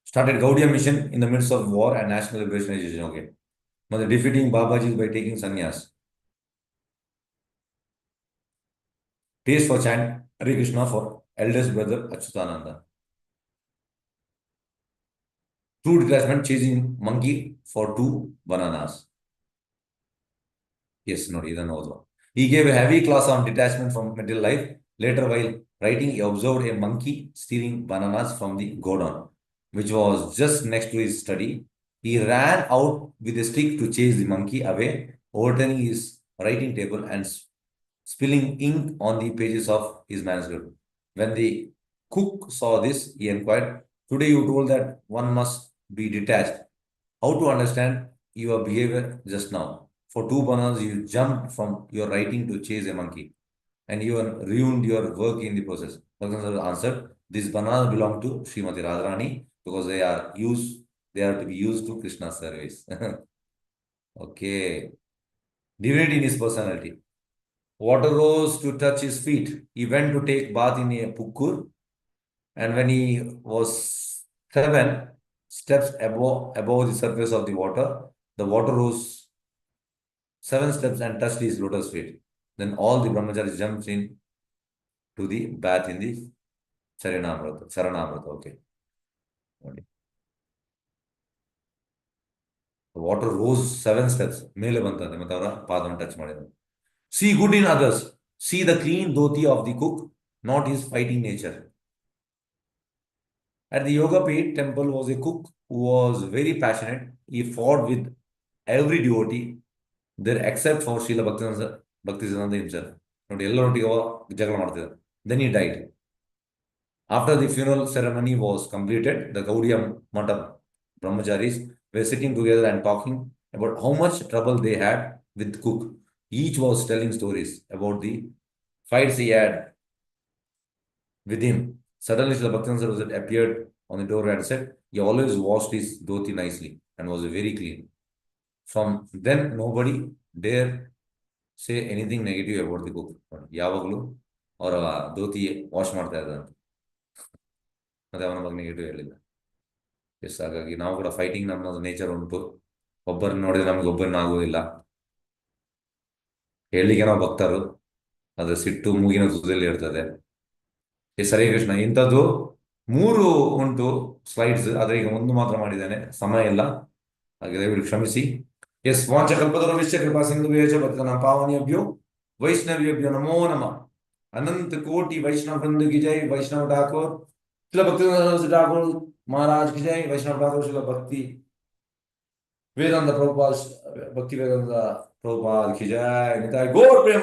Started Gaudiya mission in the midst of war and national liberation. Okay. But defeating Babaji by taking sannyas. Taste for chant Hare Krishna for eldest brother Achyutananda. True detachment chasing monkey for 2 bananas. Yes, no, ಇದನ್ನು ಓದುವ. He gave a heavy class on detachment from material life. Later, while writing, he observed a monkey stealing bananas from the godown, which was just next to his study. He ran out with a stick to chase the monkey away, overturning his writing table and spilling ink on the pages of his manuscript. When the cook saw this, he inquired, "Today you told that one must be detached. How to understand your behavior just now? For 2 bananas, you jumped from your writing to chase a monkey, and you ruined your work in the process." Bhaktivinoda answered, "These bananas belong to Srimati Radharani because they are to be used to Krishna's service." Okay. Divinity in his personality. Water rose to touch his feet. He went to take bath in a pukkur, and when he was 7 steps above the surface of the water rose 7 steps and touched his lotus feet. Then all the brahmacharis jumped in to the bath in the Charanamrita. Okay. The water rose 7 steps. ಮೇಲೆ ಬಂತಂತೆ ಮತ್ತೆ ಅವರ ಪಾದವನ್ನು touch ಮಾಡಿದ್ರು. See good in others. See the clean dhoti of the cook, not his fighting nature. At the Yoga Pit temple was a cook who was very passionate. He fought with every devotee there except for Srila Bhaktisiddhanta himself. ನೋಡಿ ಎಲ್ಲರೊಟ್ಟಿಗೆ ಜಗಳ ಮಾಡ್ತಿದ್ದ. Then he died. After the funeral ceremony was completed, the Gaudiya Mata brahmacharis were sitting together and talking about how much trouble they had with cook. Each was telling stories about the fights he had with him. Suddenly, Srila Bhaktivinoda appeared on the door and said, he always washed his dhoti nicely and was very clean. From then, nobody dare say anything negative about the cook. ಯಾವಾಗಲೂ ಅವರ dhoti wash ಮಾಡ್ತಾ ಇದ್ದಂತೆ, ಮತ್ತೆ ಅವನ ಬಗ್ಗೆ negative ಹೇಳಿಲ್ಲ. S, ಹಾಗಾಗಿ ನಾವು ಕೂಡ ಫೈಟಿಂಗ್ ನಮ್ಮದು ನೇಚರ್ ಉಂಟು. ಒಬ್ಬರನ್ನ ನೋಡಿದ್ರೆ ನಮ್ಗೆ ಒಬ್ಬರನ್ನ ಆಗೋದಿಲ್ಲ. ಹೇಳಲಿಕ್ಕೆ ನಾವು ಭಕ್ತರು, ಅದ್ರ ಸಿಟ್ಟು ಮೂಗಿನ ತುದಿಯಲ್ಲಿ ಇರ್ತದೆ. ಎಸ್, ಹರೇ ಕೃಷ್ಣ. ಇಂಥದ್ದು 3 ಉಂಟು ಸ್ಲೈಡ್ಸ್, ಆದರೆ ಈಗ 1 ಮಾತ್ರ ಮಾಡಿದ್ದೇನೆ, ಸಮಯ ಇಲ್ಲ, ಹಾಗೆ ದಯವಿಟ್ಟು ಕ್ಷಮಿಸಿ. ಎಸ್, ವಾಂಚ ಕಲ್ಪತರುಶ್ಚ ಕೃಪಾ ಸಿಂಧುಭ್ಯೋ ಭಕ್ತಾನಾಂ ಪಾವನೇಭ್ಯೋ ವೈಷ್ಣವೇಭ್ಯೋ ನಮೋ ನಮಃ. अनंत कोटि वैष्णव वृंद की जय. वैष्णव ठाकुर श्रील भक्तिवेदांत ठाकुर महाराज की जय. वैष्णव ठाकुर श्रील भक्ति वेदांत प्रभुपाद की जय. निताय गौर प्रेम